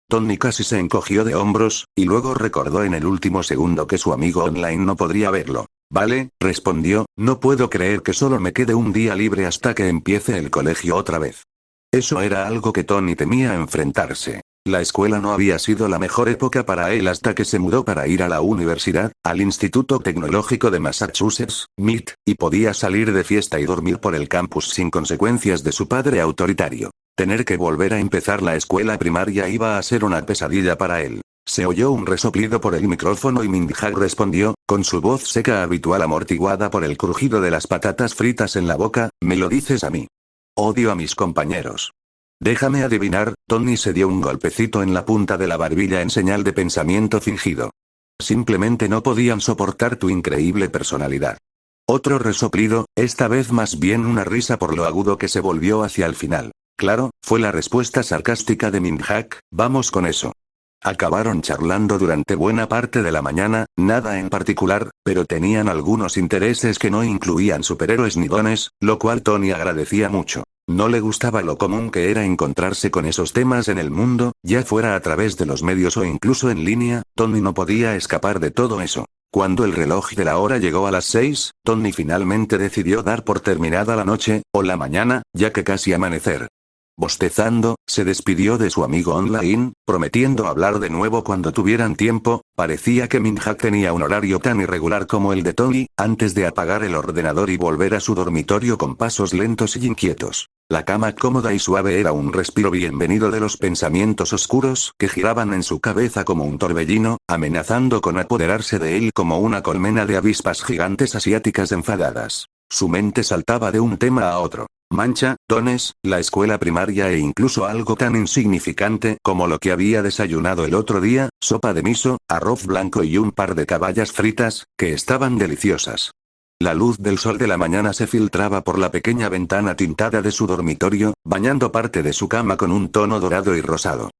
Speaker 1: Tony casi se encogió de hombros, y luego recordó en el último segundo que su amigo online no podría verlo. Vale, respondió, no puedo creer que solo me quede un día libre hasta que empiece el colegio otra vez. Eso era algo que Tony temía enfrentarse. La escuela no había sido la mejor época para él hasta que se mudó para ir a la universidad, al Instituto Tecnológico de Massachusetts, MIT, y podía salir de fiesta y dormir por el campus sin consecuencias de su padre autoritario. Tener que volver a empezar la escuela primaria iba a ser una pesadilla para él. Se oyó un resoplido por el micrófono y Minhag respondió, con su voz seca habitual amortiguada por el crujido de las patatas fritas en la boca, ¿me lo dices a mí? Odio a mis compañeros. Déjame adivinar, Tony se dio un golpecito en la punta de la barbilla en señal de pensamiento fingido. Simplemente no podían soportar tu increíble personalidad. Otro resoplido, esta vez más bien una risa por lo agudo que se volvió hacia el final. Claro, fue la respuesta sarcástica de Minhag, vamos con eso. Acabaron charlando durante buena parte de la mañana, nada en particular, pero tenían algunos intereses que no incluían superhéroes ni dones, lo cual Tony agradecía mucho. No le gustaba lo común que era encontrarse con esos temas en el mundo, ya fuera a través de los medios o incluso en línea, Tony no podía escapar de todo eso. Cuando el reloj de la hora llegó a las 6, Tony finalmente decidió dar por terminada la noche, o la mañana, ya que casi amanecer. Bostezando, se despidió de su amigo online, prometiendo hablar de nuevo cuando tuvieran tiempo. Parecía que Minhag tenía un horario tan irregular como el de Tony, antes de apagar el ordenador y volver a su dormitorio con pasos lentos y inquietos. La cama cómoda y suave era un respiro bienvenido de los pensamientos oscuros que giraban en su cabeza como un torbellino, amenazando con apoderarse de él como una colmena de avispas gigantes asiáticas enfadadas. Su mente saltaba de un tema a otro. Mancha, dones, la escuela primaria e incluso algo tan insignificante como lo que había desayunado el otro día, sopa de miso, arroz blanco y un par de caballas fritas, que estaban deliciosas. La luz del sol de la mañana se filtraba por la pequeña ventana tintada de su dormitorio, bañando parte de su cama con un tono dorado y rosado.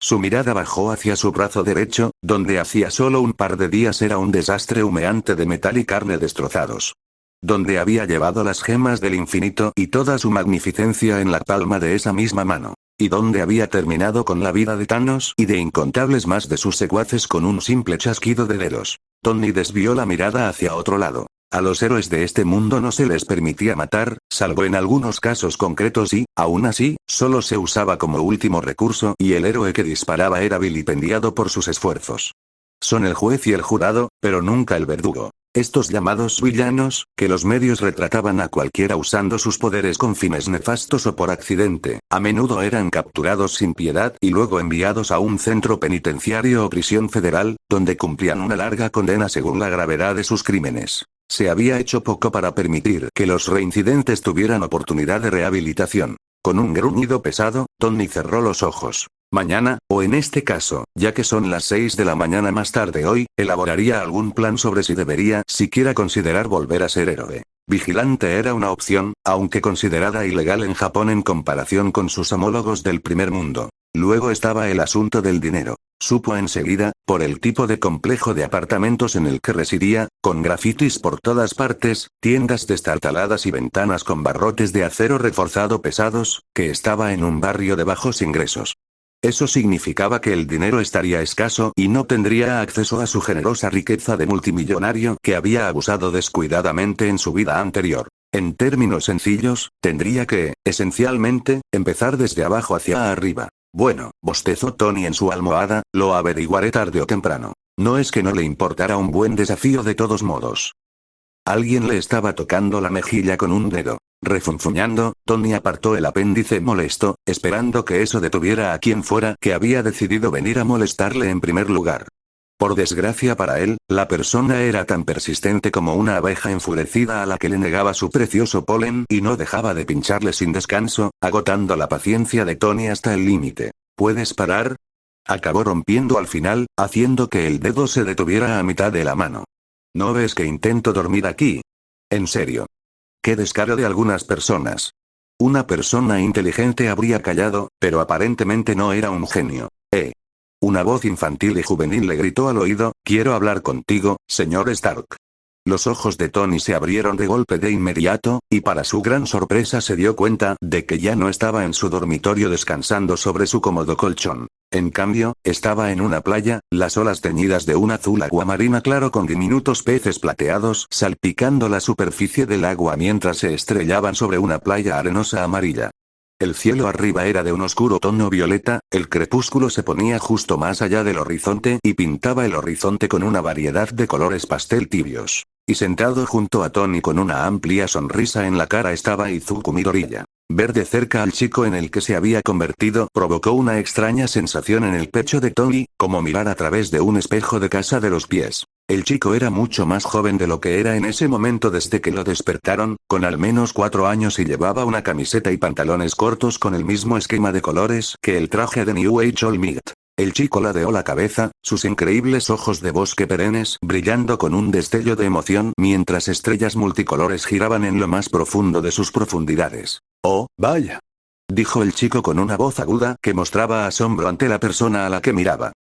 Speaker 1: Su mirada bajó hacia su brazo derecho, donde hacía solo un par de días era un desastre humeante de metal y carne destrozados. Donde había llevado las gemas del infinito y toda su magnificencia en la palma de esa misma mano. Y donde había terminado con la vida de Thanos y de incontables más de sus secuaces con un simple chasquido de dedos. Tony desvió la mirada hacia otro lado. A los héroes de este mundo no se les permitía matar, salvo en algunos casos concretos y, aún así, solo se usaba como último recurso y el héroe que disparaba era vilipendiado por sus esfuerzos. Son el juez y el jurado, pero nunca el verdugo. Estos llamados villanos, que los medios retrataban a cualquiera usando sus poderes con fines nefastos o por accidente, a menudo eran capturados sin piedad y luego enviados a un centro penitenciario o prisión federal, donde cumplían una larga condena según la gravedad de sus crímenes. Se había hecho poco para permitir que los reincidentes tuvieran oportunidad de rehabilitación. Con un gruñido pesado, Tony cerró los ojos. Mañana, o en este caso, ya que son las 6 de la mañana más tarde hoy, elaboraría algún plan sobre si debería siquiera considerar volver a ser héroe. Vigilante era una opción, aunque considerada ilegal en Japón en comparación con sus homólogos del primer mundo. Luego estaba el asunto del dinero. Supo enseguida, por el tipo de complejo de apartamentos en el que residía, con grafitis por todas partes, tiendas destartaladas y ventanas con barrotes de acero reforzado pesados, que estaba en un barrio de bajos ingresos. Eso significaba que el dinero estaría escaso y no tendría acceso a su generosa riqueza de multimillonario que había abusado descuidadamente en su vida anterior. En términos sencillos, tendría que, esencialmente, empezar desde abajo hacia arriba. Bueno, bostezó Tony en su almohada, lo averiguaré tarde o temprano. No es que no le importara un buen desafío de todos modos. Alguien le estaba tocando la mejilla con un dedo. Refunfuñando, Tony apartó el apéndice molesto, esperando que eso detuviera a quien fuera que había decidido venir a molestarle en primer lugar. Por desgracia para él, la persona era tan persistente como una abeja enfurecida a la que le negaba su precioso polen y no dejaba de pincharle sin descanso, agotando la paciencia de Tony hasta el límite. ¿Puedes parar? Acabó rompiendo al final, haciendo que el dedo se detuviera a mitad de la mano. ¿No ves que intento dormir aquí? En serio. Qué descaro de algunas personas. Una persona inteligente habría callado, pero aparentemente no era un genio. Una voz infantil y juvenil le gritó al oído, «Quiero hablar contigo, señor Stark». Los ojos de Tony se abrieron de golpe de inmediato, y para su gran sorpresa se dio cuenta de que ya no estaba en su dormitorio descansando sobre su cómodo colchón. En cambio, estaba en una playa, las olas teñidas de un azul aguamarina claro con diminutos peces plateados salpicando la superficie del agua mientras se estrellaban sobre una playa arenosa amarilla. El cielo arriba era de un oscuro tono violeta, el crepúsculo se ponía justo más allá del horizonte y pintaba el horizonte con una variedad de colores pastel tibios. Y sentado junto a Tony con una amplia sonrisa en la cara estaba Izuku Midoriya. Ver de cerca al chico en el que se había convertido provocó una extraña sensación en el pecho de Tony, como mirar a través de un espejo de casa de los pies. El chico era mucho más joven de lo que era en ese momento desde que lo despertaron, con al menos 4 años y llevaba una camiseta y pantalones cortos con el mismo esquema de colores que el traje de New Age All Might. El chico ladeó la cabeza, sus increíbles ojos de bosque perennes brillando con un destello de emoción mientras estrellas multicolores giraban en lo más profundo de sus profundidades. «Oh, vaya», dijo el chico con una voz aguda que mostraba asombro ante la persona a la que miraba.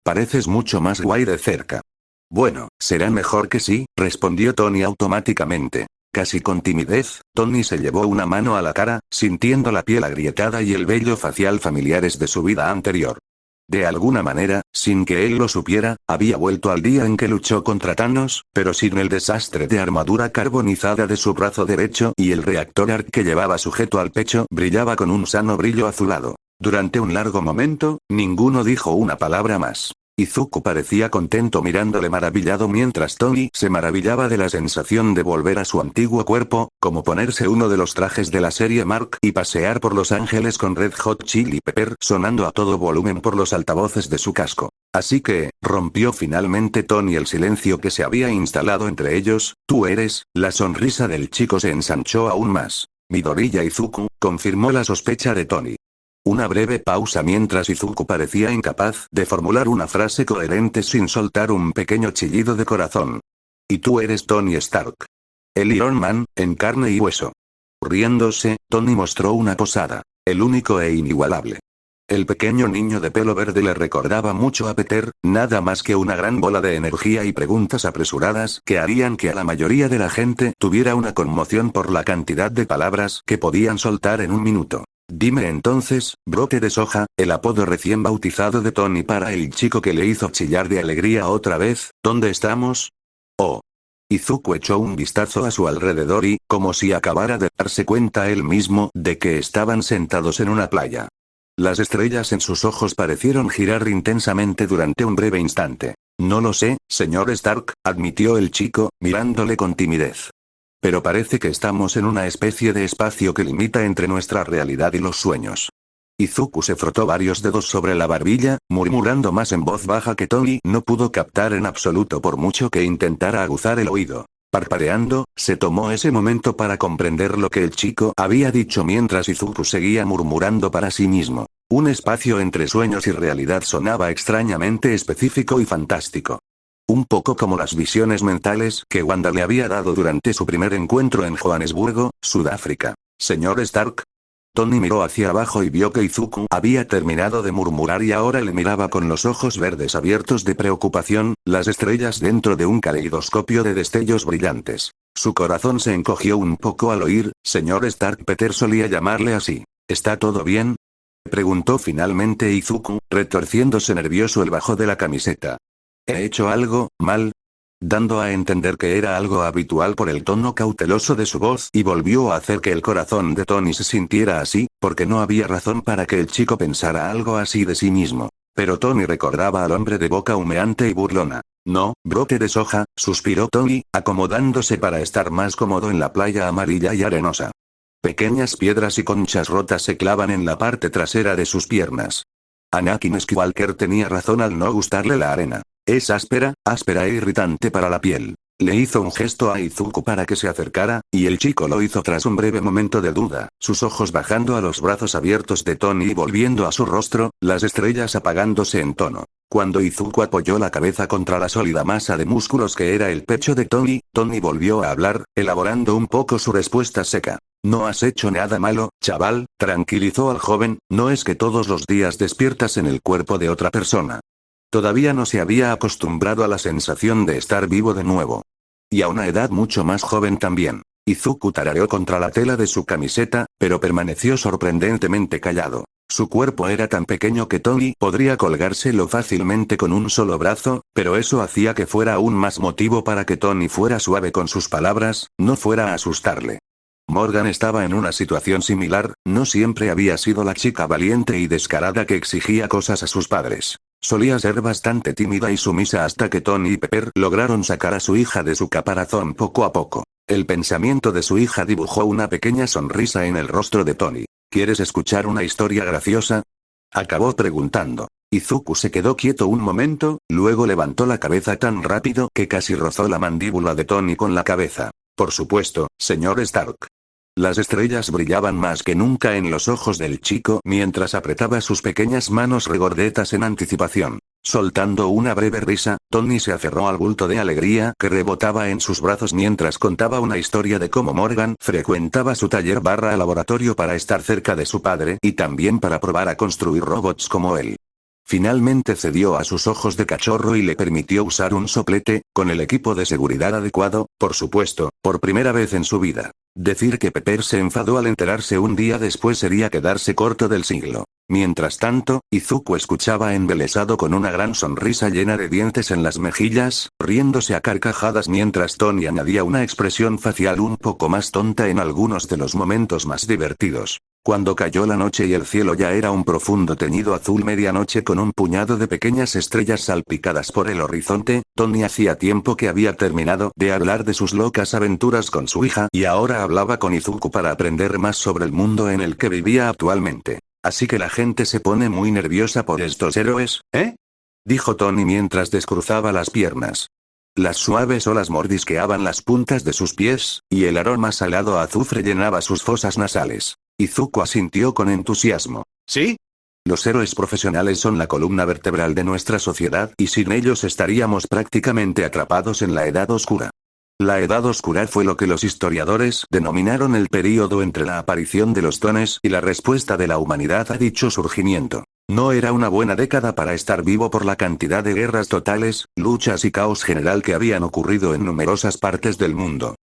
Speaker 1: «Pareces mucho más guay de cerca». «Bueno, será mejor que sí», respondió Tony automáticamente. Casi con timidez, Tony se llevó una mano a la cara, sintiendo la piel agrietada y el vello facial familiares de su vida anterior. De alguna manera, sin que él lo supiera, había vuelto al día en que luchó contra Thanos, pero sin el desastre de armadura carbonizada de su brazo derecho y el reactor ARC que llevaba sujeto al pecho brillaba con un sano brillo azulado. Durante un largo momento, ninguno dijo una palabra más. Izuku parecía contento mirándole maravillado mientras Tony se maravillaba de la sensación de volver a su antiguo cuerpo, como ponerse uno de los trajes de la serie Mark y pasear por Los Ángeles con Red Hot Chili Pepper sonando a todo volumen por los altavoces de su casco. Así que, rompió finalmente Tony el silencio que se había instalado entre ellos, «Tú eres», la sonrisa del chico se ensanchó aún más. «Midoriya Izuku», confirmó la sospecha de Tony. Una breve pausa mientras Izuku parecía incapaz de formular una frase coherente sin soltar un pequeño chillido de corazón. «Y tú eres Tony Stark. El Iron Man, en carne y hueso». Riéndose, Tony mostró una posada. El único e inigualable. El pequeño niño de pelo verde le recordaba mucho a Peter, nada más que una gran bola de energía y preguntas apresuradas que harían que a la mayoría de la gente tuviera una conmoción por la cantidad de palabras que podían soltar en un minuto. «Dime entonces, brote de soja», el apodo recién bautizado de Tony para el chico que le hizo chillar de alegría otra vez, «¿dónde estamos?» «Oh». Izuku echó un vistazo a su alrededor y, como si acabara de darse cuenta él mismo de que estaban sentados en una playa. Las estrellas en sus ojos parecieron girar intensamente durante un breve instante. «No lo sé, señor Stark», admitió el chico, mirándole con timidez. «Pero parece que estamos en una especie de espacio que limita entre nuestra realidad y los sueños». Izuku se frotó varios dedos sobre la barbilla, murmurando más en voz baja que Tony no pudo captar en absoluto por mucho que intentara aguzar el oído. Parpadeando, se tomó ese momento para comprender lo que el chico había dicho mientras Izuku seguía murmurando para sí mismo. Un espacio entre sueños y realidad sonaba extrañamente específico y fantástico. Un poco como las visiones mentales que Wanda le había dado durante su primer encuentro en Johannesburgo, Sudáfrica. «Señor Stark». Tony miró hacia abajo y vio que Izuku había terminado de murmurar y ahora le miraba con los ojos verdes abiertos de preocupación, las estrellas dentro de un caleidoscopio de destellos brillantes. Su corazón se encogió un poco al oír, «Señor Stark». Peter solía llamarle así. «¿Está todo bien?», preguntó finalmente Izuku, retorciéndose nervioso el bajo de la camiseta. «¿He hecho algo mal?». dando a entender que era algo habitual por el tono cauteloso de su voz y volvió a hacer que el corazón de Tony se sintiera así, porque no había razón para que el chico pensara algo así de sí mismo. Pero Tony recordaba al hombre de boca humeante y burlona. No, brote de soja, suspiró Tony, acomodándose para estar más cómodo en la playa amarilla y arenosa. Pequeñas piedras y conchas rotas se clavan en la parte trasera de sus piernas. Anakin Skywalker tenía razón al no gustarle la arena. Es áspera e irritante para la piel. Le hizo un gesto a Izuku para que se acercara, y el chico lo hizo tras un breve momento de duda, sus ojos bajando a los brazos abiertos de Tony y volviendo a su rostro, las estrellas apagándose en tono. Cuando Izuku apoyó la cabeza contra la sólida masa de músculos que era el pecho de Tony, Tony volvió a hablar, elaborando un poco su respuesta seca. No has hecho nada malo, chaval, tranquilizó al joven, no es que todos los días despiertas en el cuerpo de otra persona. Todavía no se había acostumbrado a la sensación de estar vivo de nuevo. Y a una edad mucho más joven también. Izuku tarareó contra la tela de su camiseta, pero permaneció sorprendentemente callado. Su cuerpo era tan pequeño que Tony podría colgárselo fácilmente con un solo brazo, pero eso hacía que fuera aún más motivo para que Tony fuera suave con sus palabras, no fuera a asustarle. Morgan estaba en una situación similar, no siempre había sido la chica valiente y descarada que exigía cosas a sus padres. Solía ser bastante tímida y sumisa hasta que Tony y Pepper lograron sacar a su hija de su caparazón poco a poco. El pensamiento de su hija dibujó una pequeña sonrisa en el rostro de Tony. ¿Quieres escuchar una historia graciosa?, acabó preguntando. Izuku se quedó quieto un momento, luego levantó la cabeza tan rápido que casi rozó la mandíbula de Tony con la cabeza. Por supuesto, señor Stark. Las estrellas brillaban más que nunca en los ojos del chico mientras apretaba sus pequeñas manos regordetas en anticipación. Soltando una breve risa, Tony se aferró al bulto de alegría que rebotaba en sus brazos mientras contaba una historia de cómo Morgan frecuentaba su taller / laboratorio para estar cerca de su padre y también para probar a construir robots como él. Finalmente cedió a sus ojos de cachorro y le permitió usar un soplete, con el equipo de seguridad adecuado, por supuesto, por primera vez en su vida. Decir que Pepper se enfadó al enterarse un día después sería quedarse corto del siglo. Mientras tanto, Izuku escuchaba embelesado con una gran sonrisa llena de dientes en las mejillas, riéndose a carcajadas mientras Tony añadía una expresión facial un poco más tonta en algunos de los momentos más divertidos. Cuando cayó la noche y el cielo ya era un profundo teñido azul medianoche con un puñado de pequeñas estrellas salpicadas por el horizonte, Tony hacía tiempo que había terminado de hablar de sus locas aventuras con su hija y ahora hablaba con Izuku para aprender más sobre el mundo en el que vivía actualmente. Así que la gente se pone muy nerviosa por estos héroes, ¿eh?, dijo Tony mientras descruzaba las piernas. Las suaves olas mordisqueaban las puntas de sus pies, y el aroma salado a azufre llenaba sus fosas nasales. Izuku asintió con entusiasmo. ¿Sí? Los héroes profesionales son la columna vertebral de nuestra sociedad y sin ellos estaríamos prácticamente atrapados en la Edad Oscura. La Edad Oscura fue lo que los historiadores denominaron el período entre la aparición de los dones y la respuesta de la humanidad a dicho surgimiento. No era una buena década para estar vivo por la cantidad de guerras totales, luchas y caos general que habían ocurrido en numerosas partes del mundo.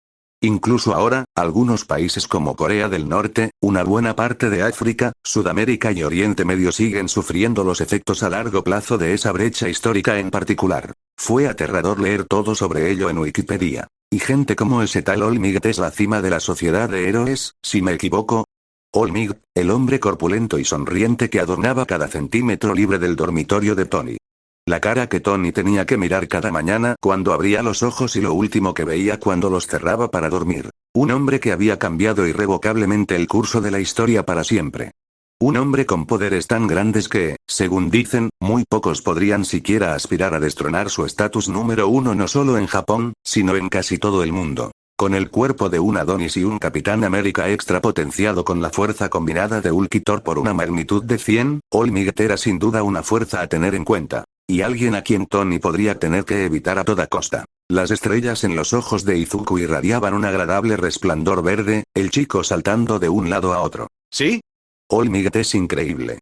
Speaker 1: Incluso ahora, algunos países como Corea del Norte, una buena parte de África, Sudamérica y Oriente Medio siguen sufriendo los efectos a largo plazo de esa brecha histórica en particular. Fue aterrador leer todo sobre ello en Wikipedia. Y gente como ese tal Olmigt es la cima de la sociedad de héroes, si me equivoco. Olmigt, el hombre corpulento y sonriente que adornaba cada centímetro libre del dormitorio de Tony. La cara que Tony tenía que mirar cada mañana cuando abría los ojos y lo último que veía cuando los cerraba para dormir. Un hombre que había cambiado irrevocablemente el curso de la historia para siempre. Un hombre con poderes tan grandes que, según dicen, muy pocos podrían siquiera aspirar a destronar su estatus número uno no solo en Japón, sino en casi todo el mundo. Con el cuerpo de un Adonis y un Capitán América extra potenciado con la fuerza combinada de Hulk y Thor por una magnitud de 100, Olmigt era sin duda una fuerza a tener en cuenta. Y alguien a quien Tony podría tener que evitar a toda costa. Las estrellas en los ojos de Izuku irradiaban un agradable resplandor verde, el chico saltando de un lado a otro. ¿Sí? Olmigt es increíble.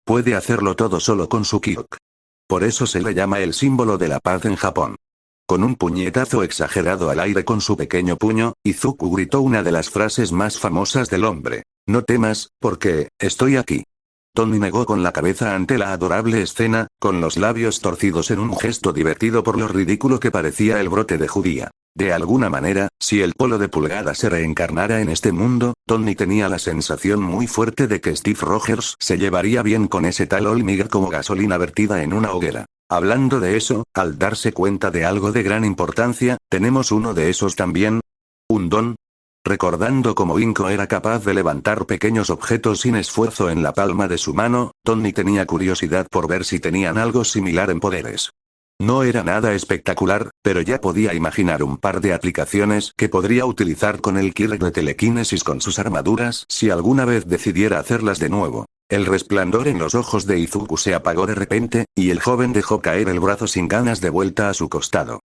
Speaker 1: Puede hacerlo todo solo con su Kyok. Por eso se le llama el símbolo de la paz en Japón. Con un puñetazo exagerado al aire con su pequeño puño, Izuku gritó una de las frases más famosas del hombre. No temas, porque, estoy aquí. Tony negó con la cabeza ante la adorable escena, con los labios torcidos en un gesto divertido por lo ridículo que parecía el brote de judía. De alguna manera, si el polo de pulgada se reencarnara en este mundo, Tony tenía la sensación muy fuerte de que Steve Rogers se llevaría bien con ese tal Olmig como gasolina vertida en una hoguera. Hablando de eso, al darse cuenta de algo de gran importancia, ¿tenemos uno de esos también? ¿Un don? Recordando cómo Inco era capaz de levantar pequeños objetos sin esfuerzo en la palma de su mano, Tony tenía curiosidad por ver si tenían algo similar en poderes. No era nada espectacular, pero ya podía imaginar un par de aplicaciones que podría utilizar con el Kirk de telequinesis con sus armaduras si alguna vez decidiera hacerlas de nuevo. El resplandor en los ojos de Izuku se apagó de repente, y el joven dejó caer el brazo sin ganas de vuelta a su costado.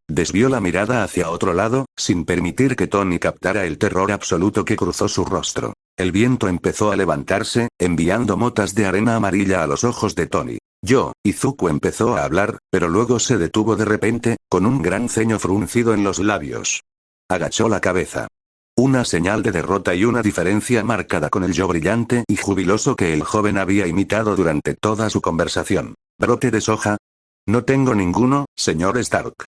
Speaker 1: Desvió la mirada hacia otro lado, sin permitir que Tony captara el terror absoluto que cruzó su rostro. El viento empezó a levantarse, enviando motas de arena amarilla a los ojos de Tony. Izuku empezó a hablar, pero luego se detuvo de repente, con un gran ceño fruncido en los labios. Agachó la cabeza. Una señal de derrota y una diferencia marcada con el yo brillante y jubiloso que el joven había imitado durante toda su conversación. ¿Brote de soja? No tengo ninguno, señor Stark.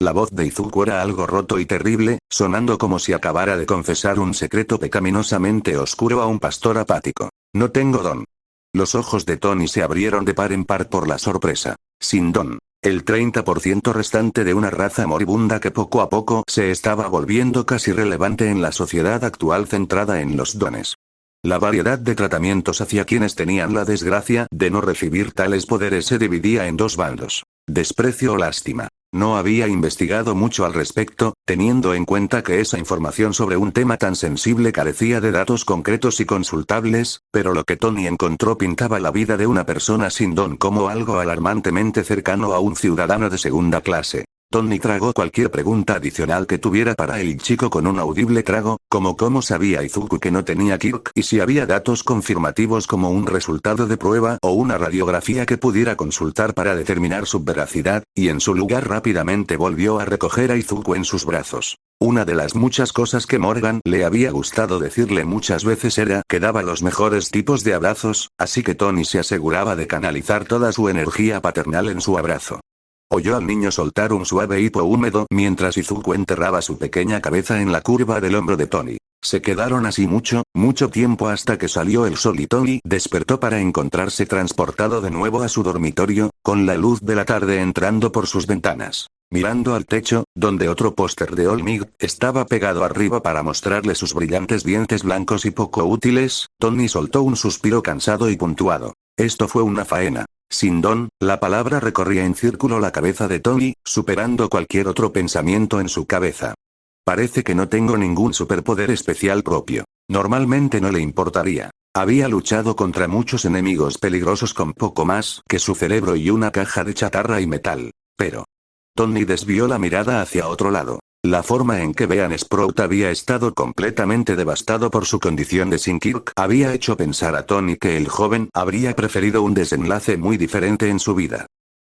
Speaker 1: La voz de Izuku era algo roto y terrible, sonando como si acabara de confesar un secreto pecaminosamente oscuro a un pastor apático. No tengo don. Los ojos de Tony se abrieron de par en par por la sorpresa. Sin don. El 30% restante de una raza moribunda que poco a poco se estaba volviendo casi relevante en la sociedad actual centrada en los dones. La variedad de tratamientos hacia quienes tenían la desgracia de no recibir tales poderes se dividía en dos bandos. Desprecio o lástima. No había investigado mucho al respecto, teniendo en cuenta que esa información sobre un tema tan sensible carecía de datos concretos y consultables, pero lo que Tony encontró pintaba la vida de una persona sin don como algo alarmantemente cercano a un ciudadano de segunda clase. Tony tragó cualquier pregunta adicional que tuviera para el chico con un audible trago, como cómo sabía Izuku que no tenía Kirk y si había datos confirmativos como un resultado de prueba o una radiografía que pudiera consultar para determinar su veracidad, y en su lugar rápidamente volvió a recoger a Izuku en sus brazos. Una de las muchas cosas que Morgan le había gustado decirle muchas veces era que daba los mejores tipos de abrazos, así que Tony se aseguraba de canalizar toda su energía paternal en su abrazo. Oyó al niño soltar un suave hipo húmedo mientras Izuku enterraba su pequeña cabeza en la curva del hombro de Tony. Se quedaron así mucho tiempo hasta que salió el sol y Tony despertó para encontrarse transportado de nuevo a su dormitorio, con la luz de la tarde entrando por sus ventanas. Mirando al techo, donde otro póster de Olmig estaba pegado arriba para mostrarle sus brillantes dientes blancos y poco útiles, Tony soltó un suspiro cansado y puntuado. Esto fue una faena. Sin don, la palabra recorría en círculo la cabeza de Tony, superando cualquier otro pensamiento en su cabeza. Parece que no tengo ningún superpoder especial propio. Normalmente no le importaría. Había luchado contra muchos enemigos peligrosos con poco más que su cerebro y una caja de chatarra y metal. Pero Tony desvió la mirada hacia otro lado. La forma en que Bean Sprout había estado completamente devastado por su condición de sin Kirk había hecho pensar a Tony que el joven habría preferido un desenlace muy diferente en su vida.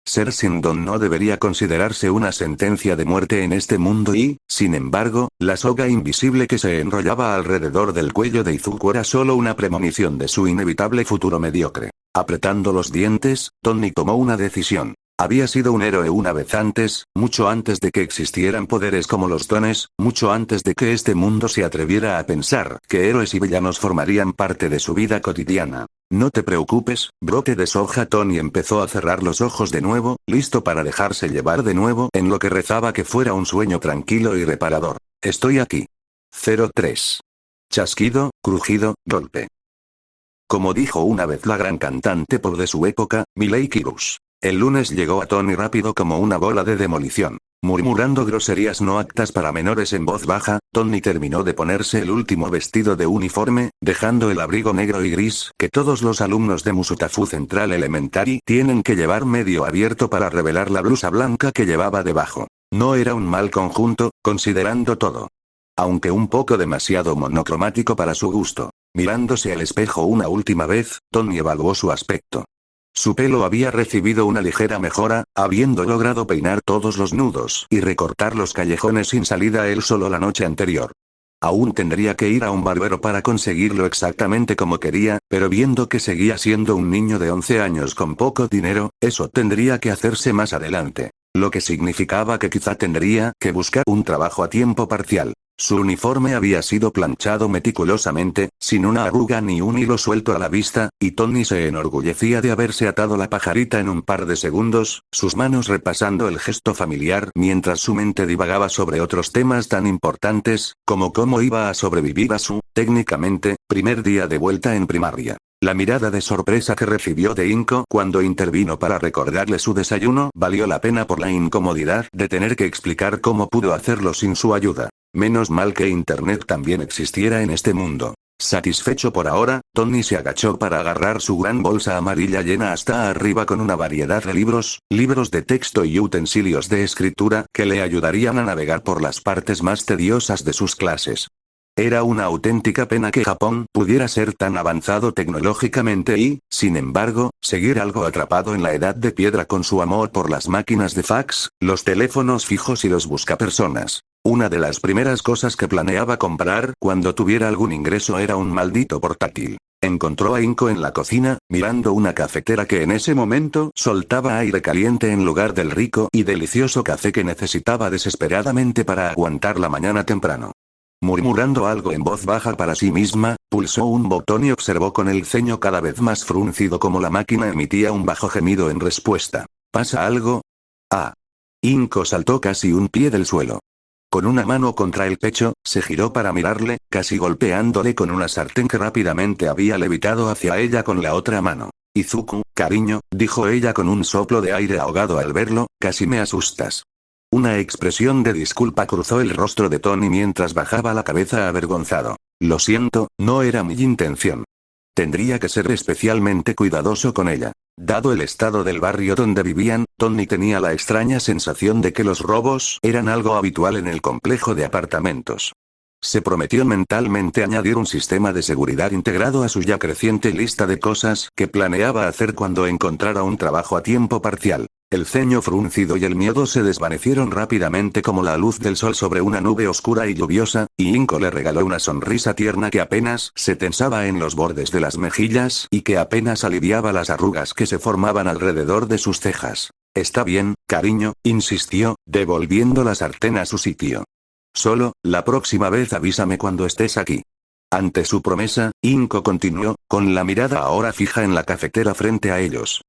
Speaker 1: Ser sin don no debería considerarse una sentencia de muerte en este mundo y, sin embargo, la soga invisible que se enrollaba alrededor del cuello de Izuku era solo una premonición de su inevitable futuro mediocre. Apretando los dientes, Tony tomó una decisión. Había sido un héroe una vez antes, mucho antes de que existieran poderes como los dones, mucho antes de que este mundo se atreviera a pensar que héroes y villanos formarían parte de su vida cotidiana. No te preocupes, brote de soja. Tony empezó a cerrar los ojos de nuevo, listo para dejarse llevar de nuevo en lo que rezaba que fuera un sueño tranquilo y reparador. Estoy aquí. 03. Chasquido, crujido, golpe. Como dijo una vez la gran cantante pop de su época, Miley Cyrus. El lunes llegó a Tony rápido como una bola de demolición. Murmurando groserías no aptas para menores en voz baja, Tony terminó de ponerse el último vestido de uniforme, dejando el abrigo negro y gris que todos los alumnos de Musutafu Central Elementary tienen que llevar medio abierto para revelar la blusa blanca que llevaba debajo. No era un mal conjunto, considerando todo. Aunque un poco demasiado monocromático para su gusto. Mirándose al espejo una última vez, Tony evaluó su aspecto. Su pelo había recibido una ligera mejora, habiendo logrado peinar todos los nudos y recortar los callejones sin salida él solo la noche anterior. Aún tendría que ir a un barbero para conseguirlo exactamente como quería, pero viendo que seguía siendo un niño de 11 años con poco dinero, eso tendría que hacerse más adelante. Lo que significaba que quizá tendría que buscar un trabajo a tiempo parcial. Su uniforme había sido planchado meticulosamente, sin una arruga ni un hilo suelto a la vista, y Tony se enorgullecía de haberse atado la pajarita en un par de segundos, sus manos repasando el gesto familiar mientras su mente divagaba sobre otros temas tan importantes, como cómo iba a sobrevivir a su, técnicamente, primer día de vuelta en primaria. La mirada de sorpresa que recibió de Inco cuando intervino para recordarle su desayuno valió la pena por la incomodidad de tener que explicar cómo pudo hacerlo sin su ayuda. Menos mal que Internet también existiera en este mundo. Satisfecho por ahora, Tony se agachó para agarrar su gran bolsa amarilla llena hasta arriba con una variedad de libros de texto y utensilios de escritura que le ayudarían a navegar por las partes más tediosas de sus clases. Era una auténtica pena que Japón pudiera ser tan avanzado tecnológicamente y, sin embargo, seguir algo atrapado en la edad de piedra con su amor por las máquinas de fax, los teléfonos fijos y los buscapersonas. Una de las primeras cosas que planeaba comprar cuando tuviera algún ingreso era un maldito portátil. Encontró a Inco en la cocina, mirando una cafetera que en ese momento soltaba aire caliente en lugar del rico y delicioso café que necesitaba desesperadamente para aguantar la mañana temprano. Murmurando algo en voz baja para sí misma, pulsó un botón y observó con el ceño cada vez más fruncido cómo la máquina emitía un bajo gemido en respuesta. ¿Pasa algo? Ah. Inco saltó casi un pie del suelo. Con una mano contra el pecho, se giró para mirarle, casi golpeándole con una sartén que rápidamente había levitado hacia ella con la otra mano. Izuku, cariño, dijo ella con un soplo de aire ahogado al verlo, casi me asustas. Una expresión de disculpa cruzó el rostro de Tony mientras bajaba la cabeza avergonzado. Lo siento, no era mi intención. Tendría que ser especialmente cuidadoso con ella. Dado el estado del barrio donde vivían, Tony tenía la extraña sensación de que los robos eran algo habitual en el complejo de apartamentos. Se prometió mentalmente añadir un sistema de seguridad integrado a su ya creciente lista de cosas que planeaba hacer cuando encontrara un trabajo a tiempo parcial. El ceño fruncido y el miedo se desvanecieron rápidamente como la luz del sol sobre una nube oscura y lluviosa, y Inco le regaló una sonrisa tierna que apenas se tensaba en los bordes de las mejillas y que apenas aliviaba las arrugas que se formaban alrededor de sus cejas. Está bien, cariño, insistió, devolviendo la sartén a su sitio. Solo, la próxima vez avísame cuando estés aquí. Ante su promesa, Inco continuó, con la mirada ahora fija en la cafetera frente a ellos.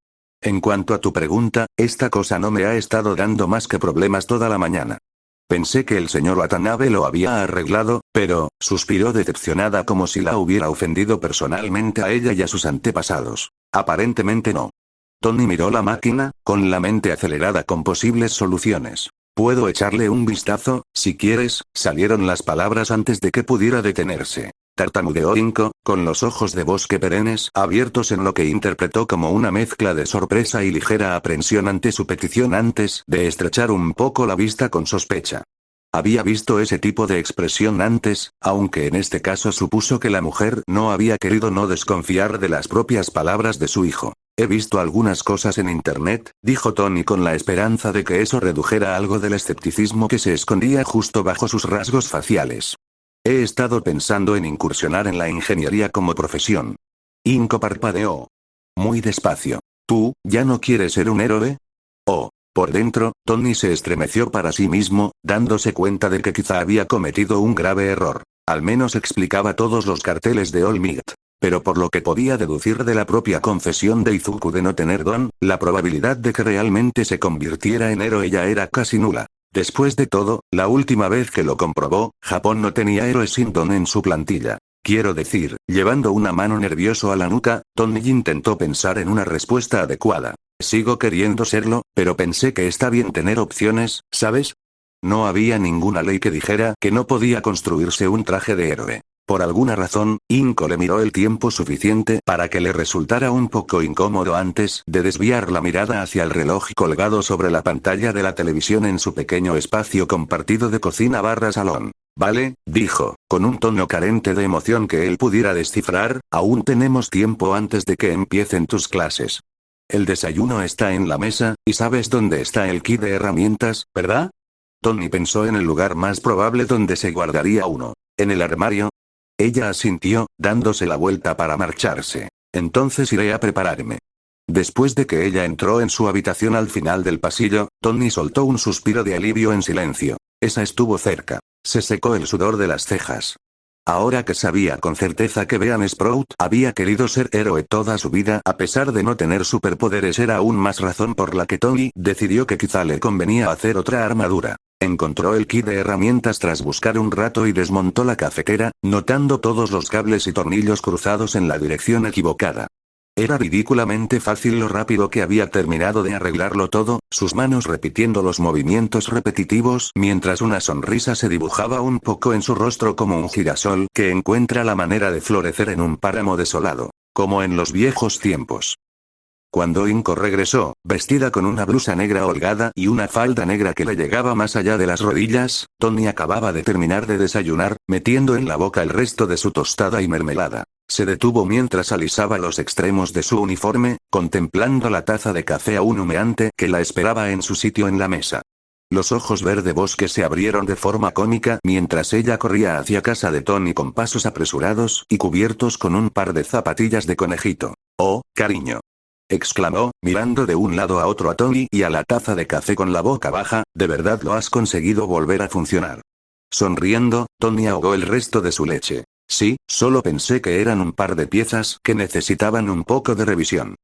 Speaker 1: En cuanto a tu pregunta, esta cosa no me ha estado dando más que problemas toda la mañana. Pensé que el señor Watanabe lo había arreglado, pero, suspiró decepcionada como si la hubiera ofendido personalmente a ella y a sus antepasados. Aparentemente no. Tony miró la máquina, con la mente acelerada con posibles soluciones. Puedo echarle un vistazo, si quieres, salieron las palabras antes de que pudiera detenerse. Tartamudeó Inco, con los ojos de bosque perennes abiertos en lo que interpretó como una mezcla de sorpresa y ligera aprensión ante su petición antes de estrechar un poco la vista con sospecha. Había visto ese tipo de expresión antes, aunque en este caso supuso que la mujer no había querido no desconfiar de las propias palabras de su hijo. He visto algunas cosas en internet, dijo Tony con la esperanza de que eso redujera algo del escepticismo que se escondía justo bajo sus rasgos faciales. He estado pensando en incursionar en la ingeniería como profesión. Inco parpadeó. Muy despacio. ¿Tú, ya no quieres ser un héroe? Oh. Por dentro, Tony se estremeció para sí mismo, dándose cuenta de que quizá había cometido un grave error. Al menos explicaba todos los carteles de All Might. Pero por lo que podía deducir de la propia confesión de Izuku de no tener don, la probabilidad de que realmente se convirtiera en héroe ya era casi nula. Después de todo, la última vez que lo comprobó, Japón no tenía héroes sin don en su plantilla. Quiero decir, llevando una mano nervioso a la nuca, Tony intentó pensar en una respuesta adecuada. Sigo queriendo serlo, pero pensé que está bien tener opciones, ¿sabes? No había ninguna ley que dijera que no podía construirse un traje de héroe. Por alguna razón, Inco le miró el tiempo suficiente para que le resultara un poco incómodo antes de desviar la mirada hacia el reloj colgado sobre la pantalla de la televisión en su pequeño espacio compartido de cocina/salón. Vale, dijo, con un tono carente de emoción que él pudiera descifrar, aún tenemos tiempo antes de que empiecen tus clases. El desayuno está en la mesa, y sabes dónde está el kit de herramientas, ¿verdad? Tony pensó en el lugar más probable donde se guardaría uno. ¿En el armario? Ella asintió, dándose la vuelta para marcharse. Entonces iré a prepararme. Después de que ella entró en su habitación al final del pasillo, Tony soltó un suspiro de alivio en silencio. Esa estuvo cerca. Se secó el sudor de las cejas. Ahora que sabía con certeza que Bean Sprout había querido ser héroe toda su vida a pesar de no tener superpoderes, era aún más razón por la que Tony decidió que quizá le convenía hacer otra armadura. Encontró el kit de herramientas tras buscar un rato y desmontó la cafetera, notando todos los cables y tornillos cruzados en la dirección equivocada. Era ridículamente fácil lo rápido que había terminado de arreglarlo todo, sus manos repitiendo los movimientos repetitivos mientras una sonrisa se dibujaba un poco en su rostro como un girasol que encuentra la manera de florecer en un páramo desolado, como en los viejos tiempos. Cuando Inko regresó, vestida con una blusa negra holgada y una falda negra que le llegaba más allá de las rodillas, Tony acababa de terminar de desayunar, metiendo en la boca el resto de su tostada y mermelada. Se detuvo mientras alisaba los extremos de su uniforme, contemplando la taza de café aún humeante que la esperaba en su sitio en la mesa. Los ojos verde bosque se abrieron de forma cómica mientras ella corría hacia casa de Tony con pasos apresurados y cubiertos con un par de zapatillas de conejito. «Oh, cariño», exclamó, mirando de un lado a otro a Tony y a la taza de café con la boca baja, «¿de verdad lo has conseguido volver a funcionar?». Sonriendo, Tony ahogó el resto de su leche. «Sí, solo pensé que eran un par de piezas que necesitaban un poco de revisión».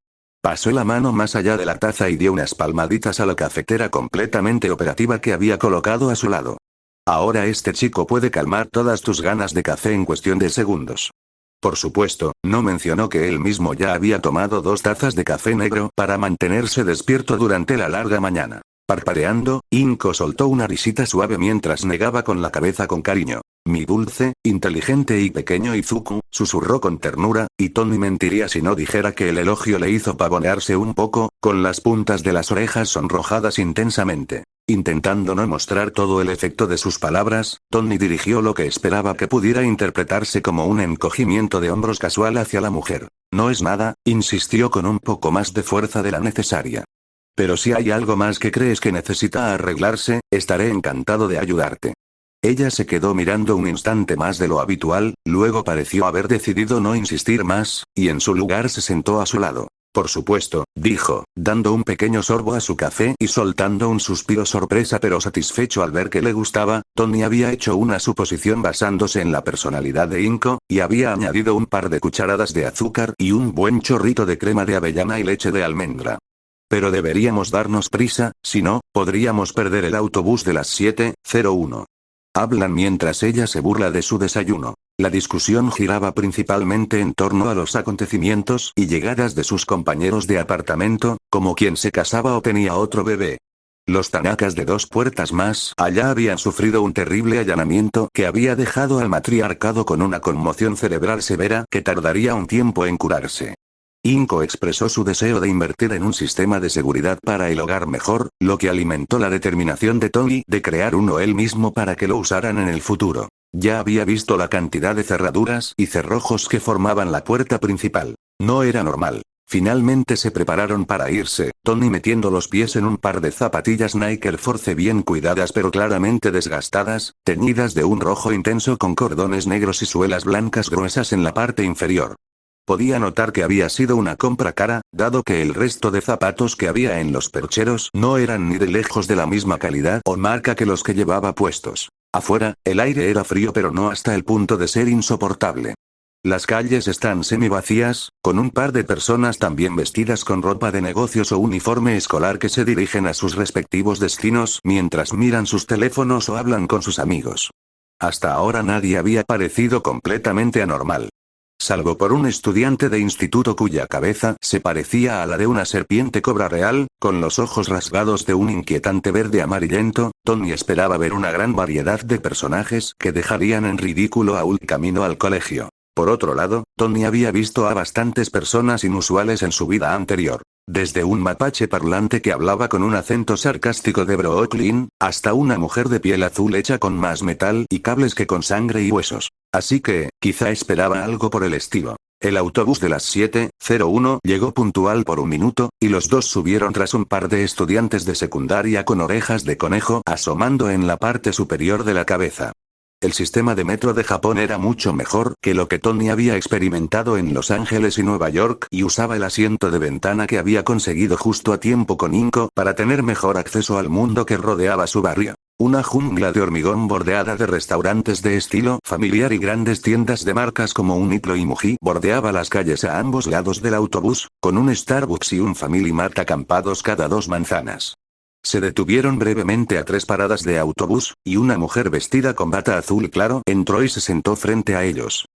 Speaker 1: Pasó la mano más allá de la taza y dio unas palmaditas a la cafetera completamente operativa que había colocado a su lado. «Ahora este chico puede calmar todas tus ganas de café en cuestión de segundos». Por supuesto, no mencionó que él mismo ya había tomado 2 tazas de café negro para mantenerse despierto durante la larga mañana. Parpadeando, Inko soltó una risita suave mientras negaba con la cabeza con cariño. «Mi dulce, inteligente y pequeño Izuku», susurró con ternura, y Tony mentiría si no dijera que el elogio le hizo pavonearse un poco, con las puntas de las orejas sonrojadas intensamente. Intentando no mostrar todo el efecto de sus palabras, Tony dirigió lo que esperaba que pudiera interpretarse como un encogimiento de hombros casual hacia la mujer. «No es nada», insistió con un poco más de fuerza de la necesaria. «Pero si hay algo más que crees que necesita arreglarse, estaré encantado de ayudarte». Ella se quedó mirando un instante más de lo habitual, luego pareció haber decidido no insistir más, y en su lugar se sentó a su lado. «Por supuesto», dijo, dando un pequeño sorbo a su café y soltando un suspiro sorpresa pero satisfecho al ver que le gustaba. Tony había hecho una suposición basándose en la personalidad de Inko, y había añadido un par de cucharadas de azúcar y un buen chorrito de crema de avellana y leche de almendra. «Pero deberíamos darnos prisa, si no, podríamos perder el autobús de las 7:01. Hablan mientras ella se burla de su desayuno. La discusión giraba principalmente en torno a los acontecimientos y llegadas de sus compañeros de apartamento, como quien se casaba o tenía otro bebé. Los Tanakas de 2 puertas más allá habían sufrido un terrible allanamiento que había dejado al matriarcado con una conmoción cerebral severa que tardaría un tiempo en curarse. Inko expresó su deseo de invertir en un sistema de seguridad para el hogar mejor, lo que alimentó la determinación de Tony de crear uno él mismo para que lo usaran en el futuro. Ya había visto la cantidad de cerraduras y cerrojos que formaban la puerta principal. No era normal. Finalmente se prepararon para irse, Tony metiendo los pies en un par de zapatillas Nike Air Force bien cuidadas pero claramente desgastadas, teñidas de un rojo intenso con cordones negros y suelas blancas gruesas en la parte inferior. Podía notar que había sido una compra cara, dado que el resto de zapatos que había en los percheros no eran ni de lejos de la misma calidad o marca que los que llevaba puestos. Afuera, el aire era frío pero no hasta el punto de ser insoportable. Las calles están semivacías, con un par de personas también vestidas con ropa de negocios o uniforme escolar que se dirigen a sus respectivos destinos mientras miran sus teléfonos o hablan con sus amigos. Hasta ahora nadie había parecido completamente anormal. Salvo por un estudiante de instituto cuya cabeza se parecía a la de una serpiente cobra real, con los ojos rasgados de un inquietante verde amarillento, Tony esperaba ver una gran variedad de personajes que dejarían en ridículo a Hulk camino al colegio. Por otro lado, Tony había visto a bastantes personas inusuales en su vida anterior. Desde un mapache parlante que hablaba con un acento sarcástico de Brooklyn, hasta una mujer de piel azul hecha con más metal y cables que con sangre y huesos. Así que, quizá esperaba algo por el estilo. El autobús de las 7:01 llegó puntual por un minuto, y los dos subieron tras un par de estudiantes de secundaria con orejas de conejo asomando en la parte superior de la cabeza. El sistema de metro de Japón era mucho mejor que lo que Tony había experimentado en Los Ángeles y Nueva York y usaba el asiento de ventana que había conseguido justo a tiempo con Inko para tener mejor acceso al mundo que rodeaba su barrio. Una jungla de hormigón bordeada de restaurantes de estilo familiar y grandes tiendas de marcas como Uniqlo y Muji bordeaba las calles a ambos lados del autobús, con un Starbucks y un Family Mart acampados cada 2 manzanas. Se detuvieron brevemente a 3 paradas de autobús, y una mujer vestida con bata azul claro entró y se sentó frente a ellos.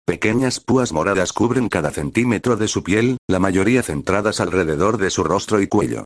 Speaker 1: Pequeñas púas moradas cubren cada centímetro de su piel, la mayoría centradas alrededor de su rostro y cuello.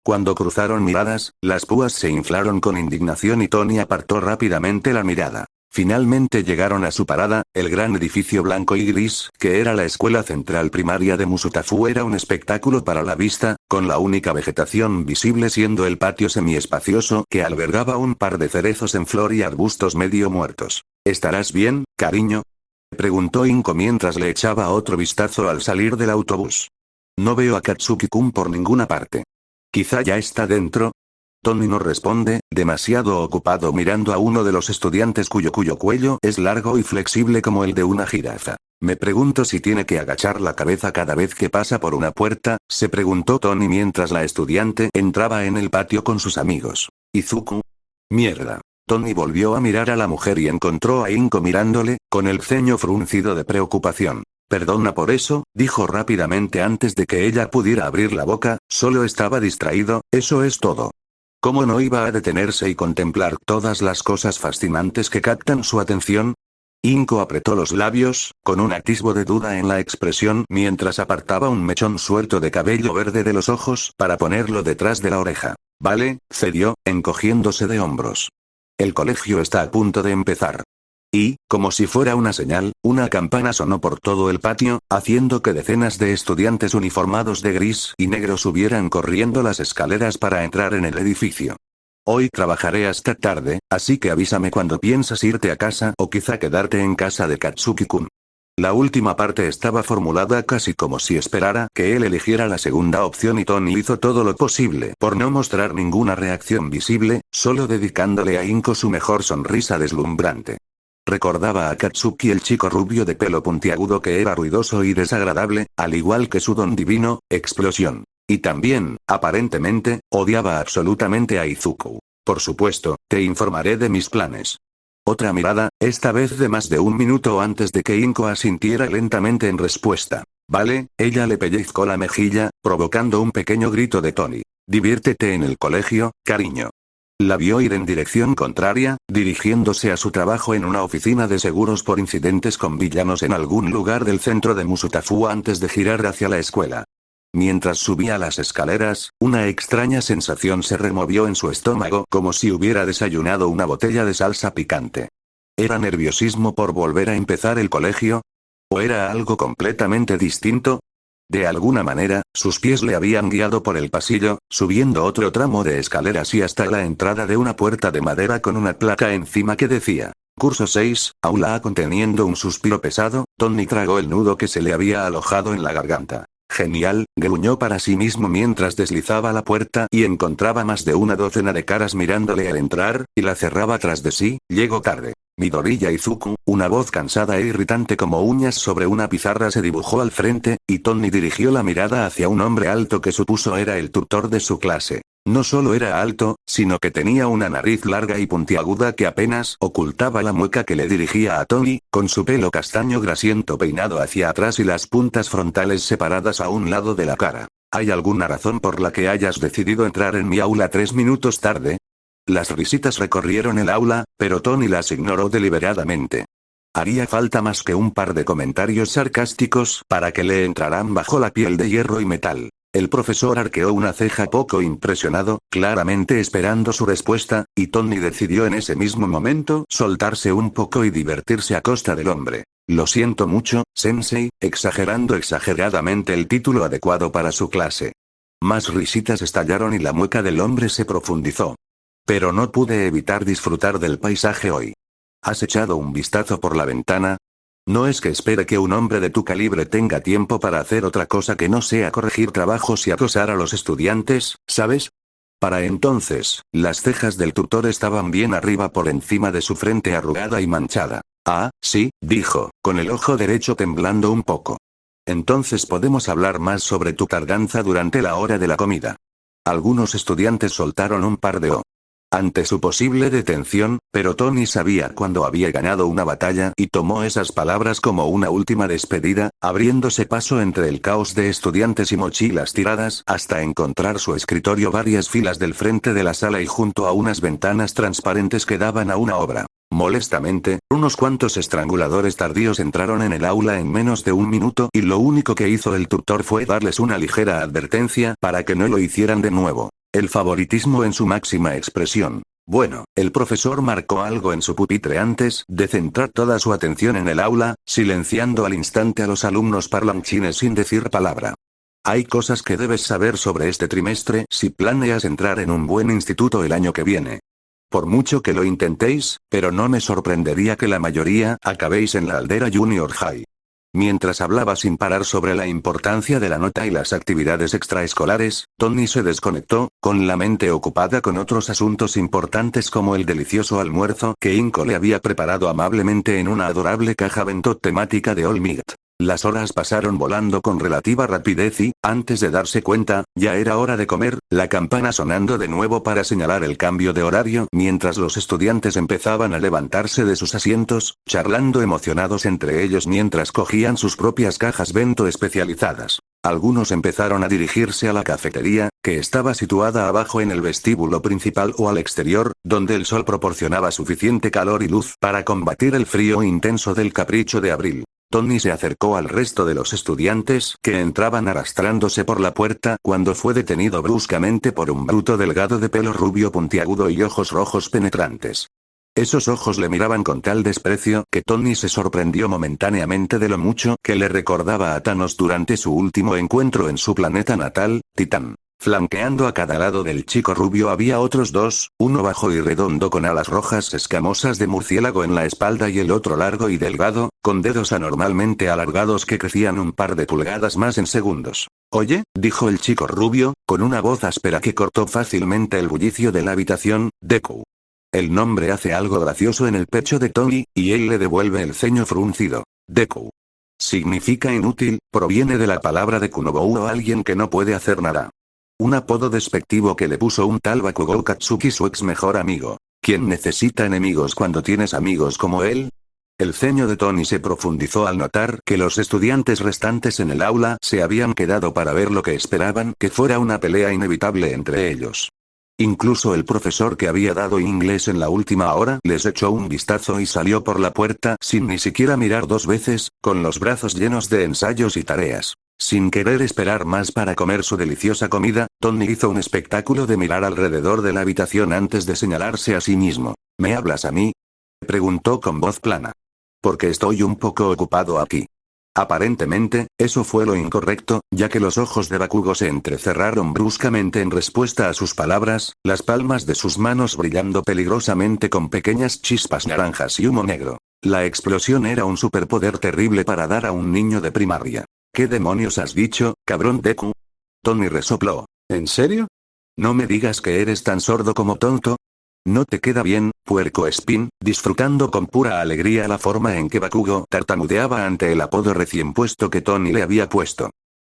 Speaker 1: Cuando cruzaron miradas, las púas se inflaron con indignación y Tony apartó rápidamente la mirada. Finalmente llegaron a su parada, el gran edificio blanco y gris, que era la escuela central primaria de Musutafu era un espectáculo para la vista, con la única vegetación visible siendo el patio semiespacioso que albergaba un par de cerezos en flor y arbustos medio muertos. ¿Estarás bien, cariño?, preguntó Inko mientras le echaba otro vistazo al salir del autobús. No veo a Katsuki-kun por ninguna parte. ¿Quizá ya está dentro? Tony no responde, demasiado ocupado mirando a uno de los estudiantes cuyo cuello es largo y flexible como el de una jirafa. Me pregunto si tiene que agachar la cabeza cada vez que pasa por una puerta, se preguntó Tony mientras la estudiante entraba en el patio con sus amigos. ¿Izuku? Mierda. Tony volvió a mirar a la mujer y encontró a Inko mirándole, con el ceño fruncido de preocupación. Perdona por eso, dijo rápidamente antes de que ella pudiera abrir la boca, solo estaba distraído, eso es todo. ¿Cómo no iba a detenerse y contemplar todas las cosas fascinantes que captan su atención? Inko apretó los labios, con un atisbo de duda en la expresión mientras apartaba un mechón suelto de cabello verde de los ojos para ponerlo detrás de la oreja. Vale, cedió, encogiéndose de hombros. El colegio está a punto de empezar. Y, como si fuera una señal, una campana sonó por todo el patio, haciendo que decenas de estudiantes uniformados de gris y negro subieran corriendo las escaleras para entrar en el edificio. Hoy trabajaré hasta tarde, así que avísame cuando piensas irte a casa o quizá quedarte en casa de Katsuki-kun. La última parte estaba formulada casi como si esperara que él eligiera la segunda opción y Tony hizo todo lo posible por no mostrar ninguna reacción visible, solo dedicándole a Inko su mejor sonrisa deslumbrante. Recordaba a Katsuki el chico rubio de pelo puntiagudo que era ruidoso y desagradable, al igual que su don divino, Explosión. Y también, aparentemente, odiaba absolutamente a Izuku. Por supuesto, te informaré de mis planes. Otra mirada, esta vez de más de 1 minuto antes de que Inko asintiera lentamente en respuesta. Vale, ella le pellizcó la mejilla, provocando un pequeño grito de Tony. Diviértete en el colegio, cariño. La vio ir en dirección contraria, dirigiéndose a su trabajo en una oficina de seguros por incidentes con villanos en algún lugar del centro de Musutafu antes de girar hacia la escuela. Mientras subía las escaleras, una extraña sensación se removió en su estómago como si hubiera desayunado una botella de salsa picante. ¿Era nerviosismo por volver a empezar el colegio? ¿O era algo completamente distinto? De alguna manera, sus pies le habían guiado por el pasillo, subiendo otro tramo de escaleras y hasta la entrada de una puerta de madera con una placa encima que decía: Curso 6, Aula A. Conteniendo un suspiro pesado, Tony tragó el nudo que se le había alojado en la garganta. Genial, gruñó para sí mismo mientras deslizaba la puerta y encontraba más de una docena de caras mirándole al entrar, y la cerraba tras de sí. Llegó tarde. Midoriya Izuku, una voz cansada e irritante como uñas sobre una pizarra se dibujó al frente, y Tony dirigió la mirada hacia un hombre alto que supuso era el tutor de su clase. No solo era alto, sino que tenía una nariz larga y puntiaguda que apenas ocultaba la mueca que le dirigía a Tony, con su pelo castaño grasiento peinado hacia atrás y las puntas frontales separadas a un lado de la cara. ¿Hay alguna razón por la que hayas decidido entrar en mi aula 3 minutos tarde? Las risitas recorrieron el aula, pero Tony las ignoró deliberadamente. Haría falta más que un par de comentarios sarcásticos para que le entraran bajo la piel de hierro y metal. El profesor arqueó una ceja poco impresionado, claramente esperando su respuesta, y Tony decidió en ese mismo momento soltarse un poco y divertirse a costa del hombre. Lo siento mucho, sensei, exagerando exageradamente el título adecuado para su clase. Más risitas estallaron y la mueca del hombre se profundizó. Pero no pude evitar disfrutar del paisaje hoy. ¿Has echado un vistazo por la ventana? No es que espere que un hombre de tu calibre tenga tiempo para hacer otra cosa que no sea corregir trabajos y acosar a los estudiantes, ¿sabes? Para entonces, las cejas del tutor estaban bien arriba por encima de su frente arrugada y manchada. Ah, sí, dijo, con el ojo derecho temblando un poco. Entonces podemos hablar más sobre tu tardanza durante la hora de la comida. Algunos estudiantes soltaron un par de ante su posible detención, pero Tony sabía cuándo había ganado una batalla y tomó esas palabras como una última despedida, abriéndose paso entre el caos de estudiantes y mochilas tiradas hasta encontrar su escritorio varias filas del frente de la sala y junto a unas ventanas transparentes que daban a una obra. Molestamente, unos cuantos estranguladores tardíos entraron en el aula en menos de un minuto y lo único que hizo el tutor fue darles una ligera advertencia para que no lo hicieran de nuevo. El favoritismo en su máxima expresión. Bueno, el profesor marcó algo en su pupitre antes de centrar toda su atención en el aula, silenciando al instante a los alumnos parlanchines sin decir palabra. Hay cosas que debes saber sobre este trimestre si planeas entrar en un buen instituto el año que viene. Por mucho que lo intentéis, pero no me sorprendería que la mayoría acabéis en la Aldera Junior High. Mientras hablaba sin parar sobre la importancia de la nota y las actividades extraescolares, Tony se desconectó, con la mente ocupada con otros asuntos importantes como el delicioso almuerzo que Inco le había preparado amablemente en una adorable caja bento temática de All Might. Las horas pasaron volando con relativa rapidez y, antes de darse cuenta, ya era hora de comer, la campana sonando de nuevo para señalar el cambio de horario mientras los estudiantes empezaban a levantarse de sus asientos, charlando emocionados entre ellos mientras cogían sus propias cajas bento especializadas. Algunos empezaron a dirigirse a la cafetería, que estaba situada abajo en el vestíbulo principal o al exterior, donde el sol proporcionaba suficiente calor y luz para combatir el frío intenso del capricho de abril. Tony se acercó al resto de los estudiantes que entraban arrastrándose por la puerta cuando fue detenido bruscamente por un bruto delgado de pelo rubio puntiagudo y ojos rojos penetrantes. Esos ojos le miraban con tal desprecio que Tony se sorprendió momentáneamente de lo mucho que le recordaba a Thanos durante su último encuentro en su planeta natal, Titán. Flanqueando a cada lado del chico rubio había otros dos, uno bajo y redondo con alas rojas escamosas de murciélago en la espalda y el otro largo y delgado, con dedos anormalmente alargados que crecían un par de pulgadas más en segundos. Oye, dijo el chico rubio, con una voz áspera que cortó fácilmente el bullicio de la habitación, Deku. El nombre hace algo gracioso en el pecho de Tony, y él le devuelve el ceño fruncido. Deku. Significa inútil, proviene de la palabra de Kunobou o alguien que no puede hacer nada. Un apodo despectivo que le puso un tal Bakugou Katsuki su ex mejor amigo. ¿Quién necesita enemigos cuando tienes amigos como él? El ceño de Tony se profundizó al notar que los estudiantes restantes en el aula se habían quedado para ver lo que esperaban que fuera una pelea inevitable entre ellos. Incluso el profesor que había dado inglés en la última hora les echó un vistazo y salió por la puerta sin ni siquiera mirar dos veces, con los brazos llenos de ensayos y tareas. Sin querer esperar más para comer su deliciosa comida, Tony hizo un espectáculo de mirar alrededor de la habitación antes de señalarse a sí mismo. ¿Me hablas a mí?, preguntó con voz plana. Porque estoy un poco ocupado aquí. Aparentemente, eso fue lo incorrecto, ya que los ojos de Bakugo se entrecerraron bruscamente en respuesta a sus palabras, las palmas de sus manos brillando peligrosamente con pequeñas chispas naranjas y humo negro. La explosión era un superpoder terrible para dar a un niño de primaria. ¿Qué demonios has dicho, cabrón Deku? Tony resopló. ¿En serio? No me digas que eres tan sordo como tonto. No te queda bien, puerco espín, disfrutando con pura alegría la forma en que Bakugo tartamudeaba ante el apodo recién puesto que Tony le había puesto.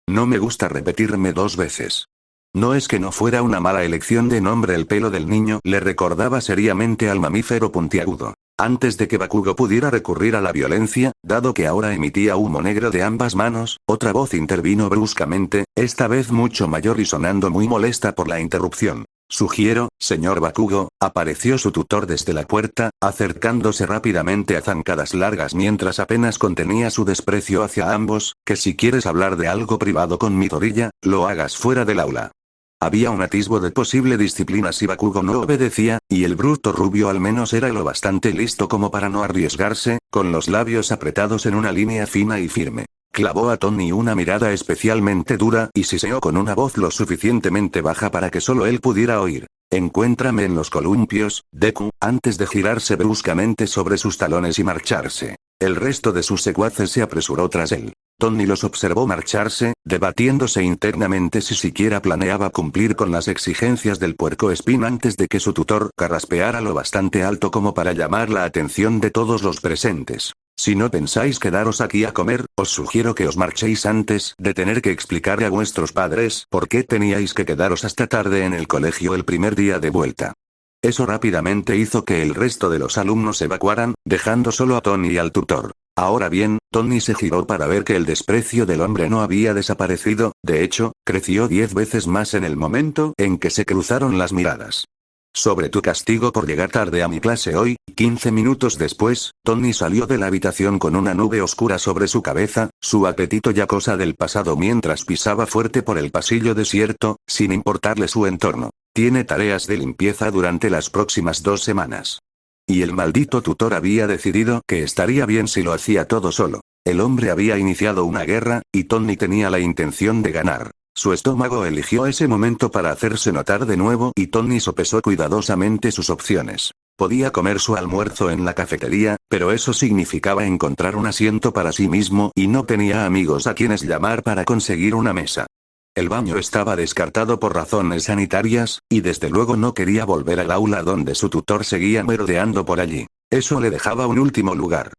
Speaker 1: No me gusta repetirme dos veces. No es que no fuera una mala elección de nombre, el pelo del niño le recordaba seriamente al mamífero puntiagudo. Antes de que Bakugo pudiera recurrir a la violencia, dado que ahora emitía humo negro de ambas manos, otra voz intervino bruscamente, esta vez mucho mayor y sonando muy molesta por la interrupción. Sugiero, señor Bakugo, apareció su tutor desde la puerta, acercándose rápidamente a zancadas largas mientras apenas contenía su desprecio hacia ambos, que si quieres hablar de algo privado con mi Torilla, lo hagas fuera del aula. Había un atisbo de posible disciplina si Bakugo no obedecía, y el bruto rubio al menos era lo bastante listo como para no arriesgarse, con los labios apretados en una línea fina y firme. Clavó a Tony una mirada especialmente dura y siseó con una voz lo suficientemente baja para que solo él pudiera oír. Encuéntrame en los columpios, Deku, antes de girarse bruscamente sobre sus talones y marcharse. El resto de sus secuaces se apresuró tras él. Tony los observó marcharse, debatiéndose internamente si siquiera planeaba cumplir con las exigencias del puercoespín antes de que su tutor carraspeara lo bastante alto como para llamar la atención de todos los presentes. Si no pensáis quedaros aquí a comer, os sugiero que os marchéis antes de tener que explicarle a vuestros padres por qué teníais que quedaros hasta tarde en el colegio el primer día de vuelta. Eso rápidamente hizo que el resto de los alumnos evacuaran, dejando solo a Tony y al tutor. Ahora bien, Tony se giró para ver que el desprecio del hombre no había desaparecido, de hecho, creció 10 veces más en el momento en que se cruzaron las miradas. Sobre tu castigo por llegar tarde a mi clase hoy, 15 minutos después, Tony salió de la habitación con una nube oscura sobre su cabeza, su apetito ya cosa del pasado mientras pisaba fuerte por el pasillo desierto, sin importarle su entorno. Tiene tareas de limpieza durante las próximas 2 semanas. Y el maldito tutor había decidido que estaría bien si lo hacía todo solo. El hombre había iniciado una guerra, y Tony tenía la intención de ganar. Su estómago eligió ese momento para hacerse notar de nuevo y Tony sopesó cuidadosamente sus opciones. Podía comer su almuerzo en la cafetería, pero eso significaba encontrar un asiento para sí mismo y no tenía amigos a quienes llamar para conseguir una mesa. El baño estaba descartado por razones sanitarias, y desde luego no quería volver al aula donde su tutor seguía merodeando por allí. Eso le dejaba un último lugar.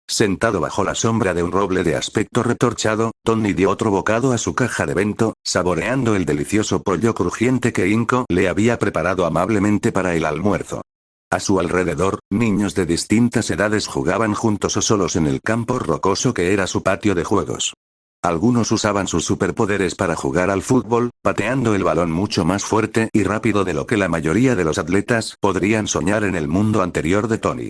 Speaker 1: Sentado bajo la sombra de un roble de aspecto retorchado, Tony dio otro bocado a su caja de bento, saboreando el delicioso pollo crujiente que Inco le había preparado amablemente para el almuerzo. A su alrededor, niños de distintas edades jugaban juntos o solos en el campo rocoso que era su patio de juegos. Algunos usaban sus superpoderes para jugar al fútbol, pateando el balón mucho más fuerte y rápido de lo que la mayoría de los atletas podrían soñar en el mundo anterior de Tony.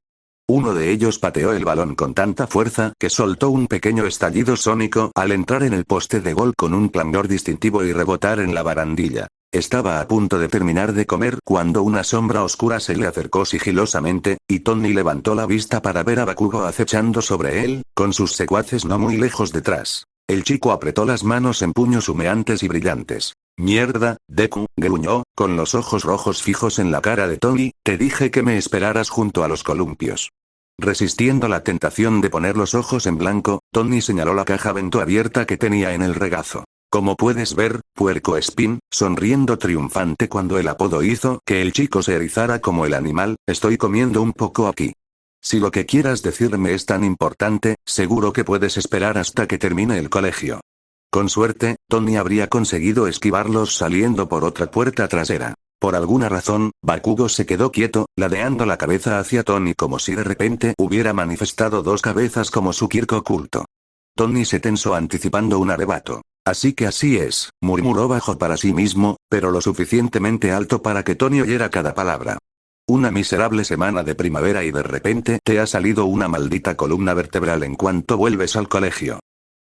Speaker 1: Uno de ellos pateó el balón con tanta fuerza que soltó un pequeño estallido sónico al entrar en el poste de gol con un clangor distintivo y rebotar en la barandilla. Estaba a punto de terminar de comer cuando una sombra oscura se le acercó sigilosamente, y Tony levantó la vista para ver a Bakugo acechando sobre él, con sus secuaces no muy lejos detrás. El chico apretó las manos en puños humeantes y brillantes. «Mierda, Deku», gruñó, con los ojos rojos fijos en la cara de Tony, «te dije que me esperaras junto a los columpios». Resistiendo la tentación de poner los ojos en blanco, Tony señaló la caja bento abierta que tenía en el regazo. Como puedes ver, puercoespín, sonriendo triunfante cuando el apodo hizo que el chico se erizara como el animal, estoy comiendo un poco aquí. Si lo que quieras decirme es tan importante, seguro que puedes esperar hasta que termine el colegio. Con suerte, Tony habría conseguido esquivarlos saliendo por otra puerta trasera. Por alguna razón, Bakugo se quedó quieto, ladeando la cabeza hacia Tony como si de repente hubiera manifestado 2 cabezas como su Kirko oculto. Tony se tensó anticipando un arrebato. Así que así es, murmuró bajo para sí mismo, pero lo suficientemente alto para que Tony oyera cada palabra. Una miserable semana de primavera y de repente te ha salido una maldita columna vertebral en cuanto vuelves al colegio.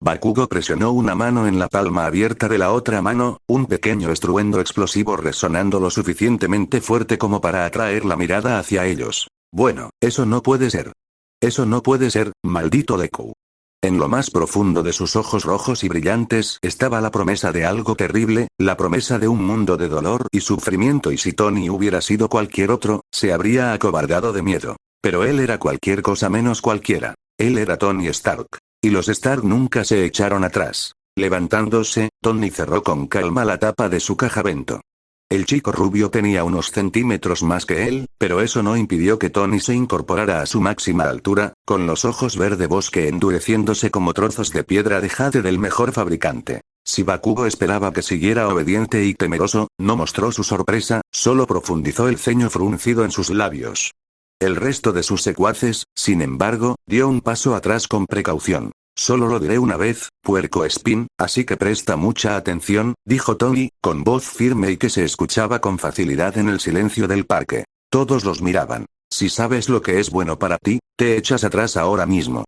Speaker 1: Bakugo presionó una mano en la palma abierta de la otra mano, un pequeño estruendo explosivo resonando lo suficientemente fuerte como para atraer la mirada hacia ellos. Bueno, eso no puede ser. Eso no puede ser, maldito Deku. En lo más profundo de sus ojos rojos y brillantes estaba la promesa de algo terrible, la promesa de un mundo de dolor y sufrimiento, y si Tony hubiera sido cualquier otro, se habría acobardado de miedo. Pero él era cualquier cosa menos cualquiera. Él era Tony Stark. Y los Stark nunca se echaron atrás. Levantándose, Tony cerró con calma la tapa de su caja bento. El chico rubio tenía unos centímetros más que él, pero eso no impidió que Tony se incorporara a su máxima altura, con los ojos verde bosque endureciéndose como trozos de piedra de jade del mejor fabricante. Si Bakugo esperaba que siguiera obediente y temeroso, no mostró su sorpresa, solo profundizó el ceño fruncido en sus labios. El resto de sus secuaces, sin embargo, dio un paso atrás con precaución. Solo lo diré una vez, puercoespín, así que presta mucha atención, dijo Tony, con voz firme y que se escuchaba con facilidad en el silencio del parque. Todos los miraban. Si sabes lo que es bueno para ti, te echas atrás ahora mismo.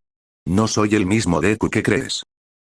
Speaker 1: No soy el mismo Deku que crees.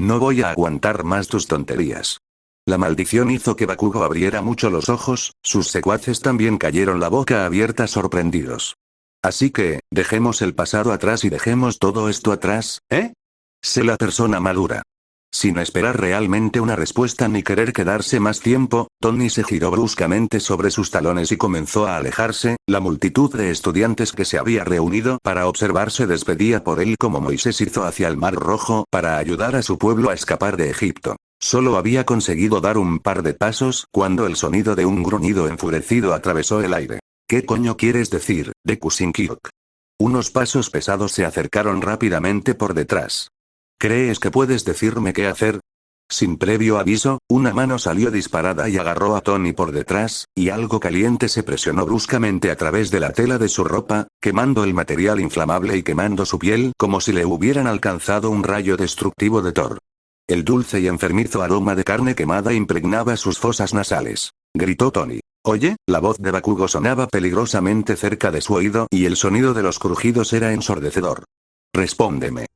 Speaker 1: No voy a aguantar más tus tonterías. La maldición hizo que Bakugo abriera mucho los ojos, sus secuaces también cayeron la boca abierta sorprendidos. Así que, dejemos el pasado atrás y dejemos todo esto atrás, ¿eh? Sé la persona madura. Sin esperar realmente una respuesta ni querer quedarse más tiempo, Tony se giró bruscamente sobre sus talones y comenzó a alejarse. La multitud de estudiantes que se había reunido para observar se despedía por él como Moisés hizo hacia el Mar Rojo para ayudar a su pueblo a escapar de Egipto. Solo había conseguido dar un par de pasos cuando el sonido de un gruñido enfurecido atravesó el aire. ¿Qué coño quieres decir, Deku Sinkyok? Unos pasos pesados se acercaron rápidamente por detrás. ¿Crees que puedes decirme qué hacer? Sin previo aviso, una mano salió disparada y agarró a Tony por detrás, y algo caliente se presionó bruscamente a través de la tela de su ropa, quemando el material inflamable y quemando su piel como si le hubieran alcanzado un rayo destructivo de Thor. El dulce y enfermizo aroma de carne quemada impregnaba sus fosas nasales. Gritó Tony. Oye, la voz de Bakugo sonaba peligrosamente cerca de su oído y el sonido de los crujidos era ensordecedor. Respóndeme.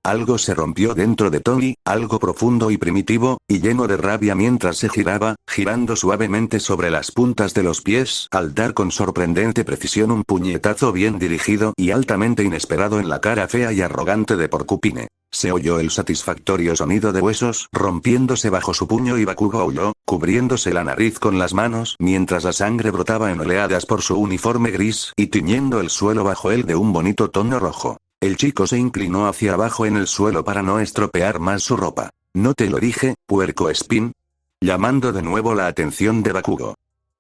Speaker 1: Algo se rompió dentro de Tony, algo profundo y primitivo, y lleno de rabia mientras se giraba, girando suavemente sobre las puntas de los pies, al dar con sorprendente precisión un puñetazo bien dirigido y altamente inesperado en la cara fea y arrogante de Porcupine. Se oyó el satisfactorio sonido de huesos rompiéndose bajo su puño y Bakugo aulló, cubriéndose la nariz con las manos mientras la sangre brotaba en oleadas por su uniforme gris y tiñendo el suelo bajo él de un bonito tono rojo. El chico se inclinó hacia abajo en el suelo para no estropear más su ropa. ¿No te lo dije, puerco espín? Llamando de nuevo la atención de Bakugo.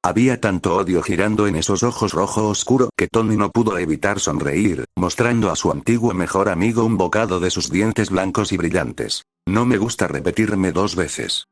Speaker 1: Había tanto odio girando en esos ojos rojo oscuro que Tony no pudo evitar sonreír, mostrando a su antiguo mejor amigo un bocado de sus dientes blancos y brillantes. No me gusta repetirme dos veces.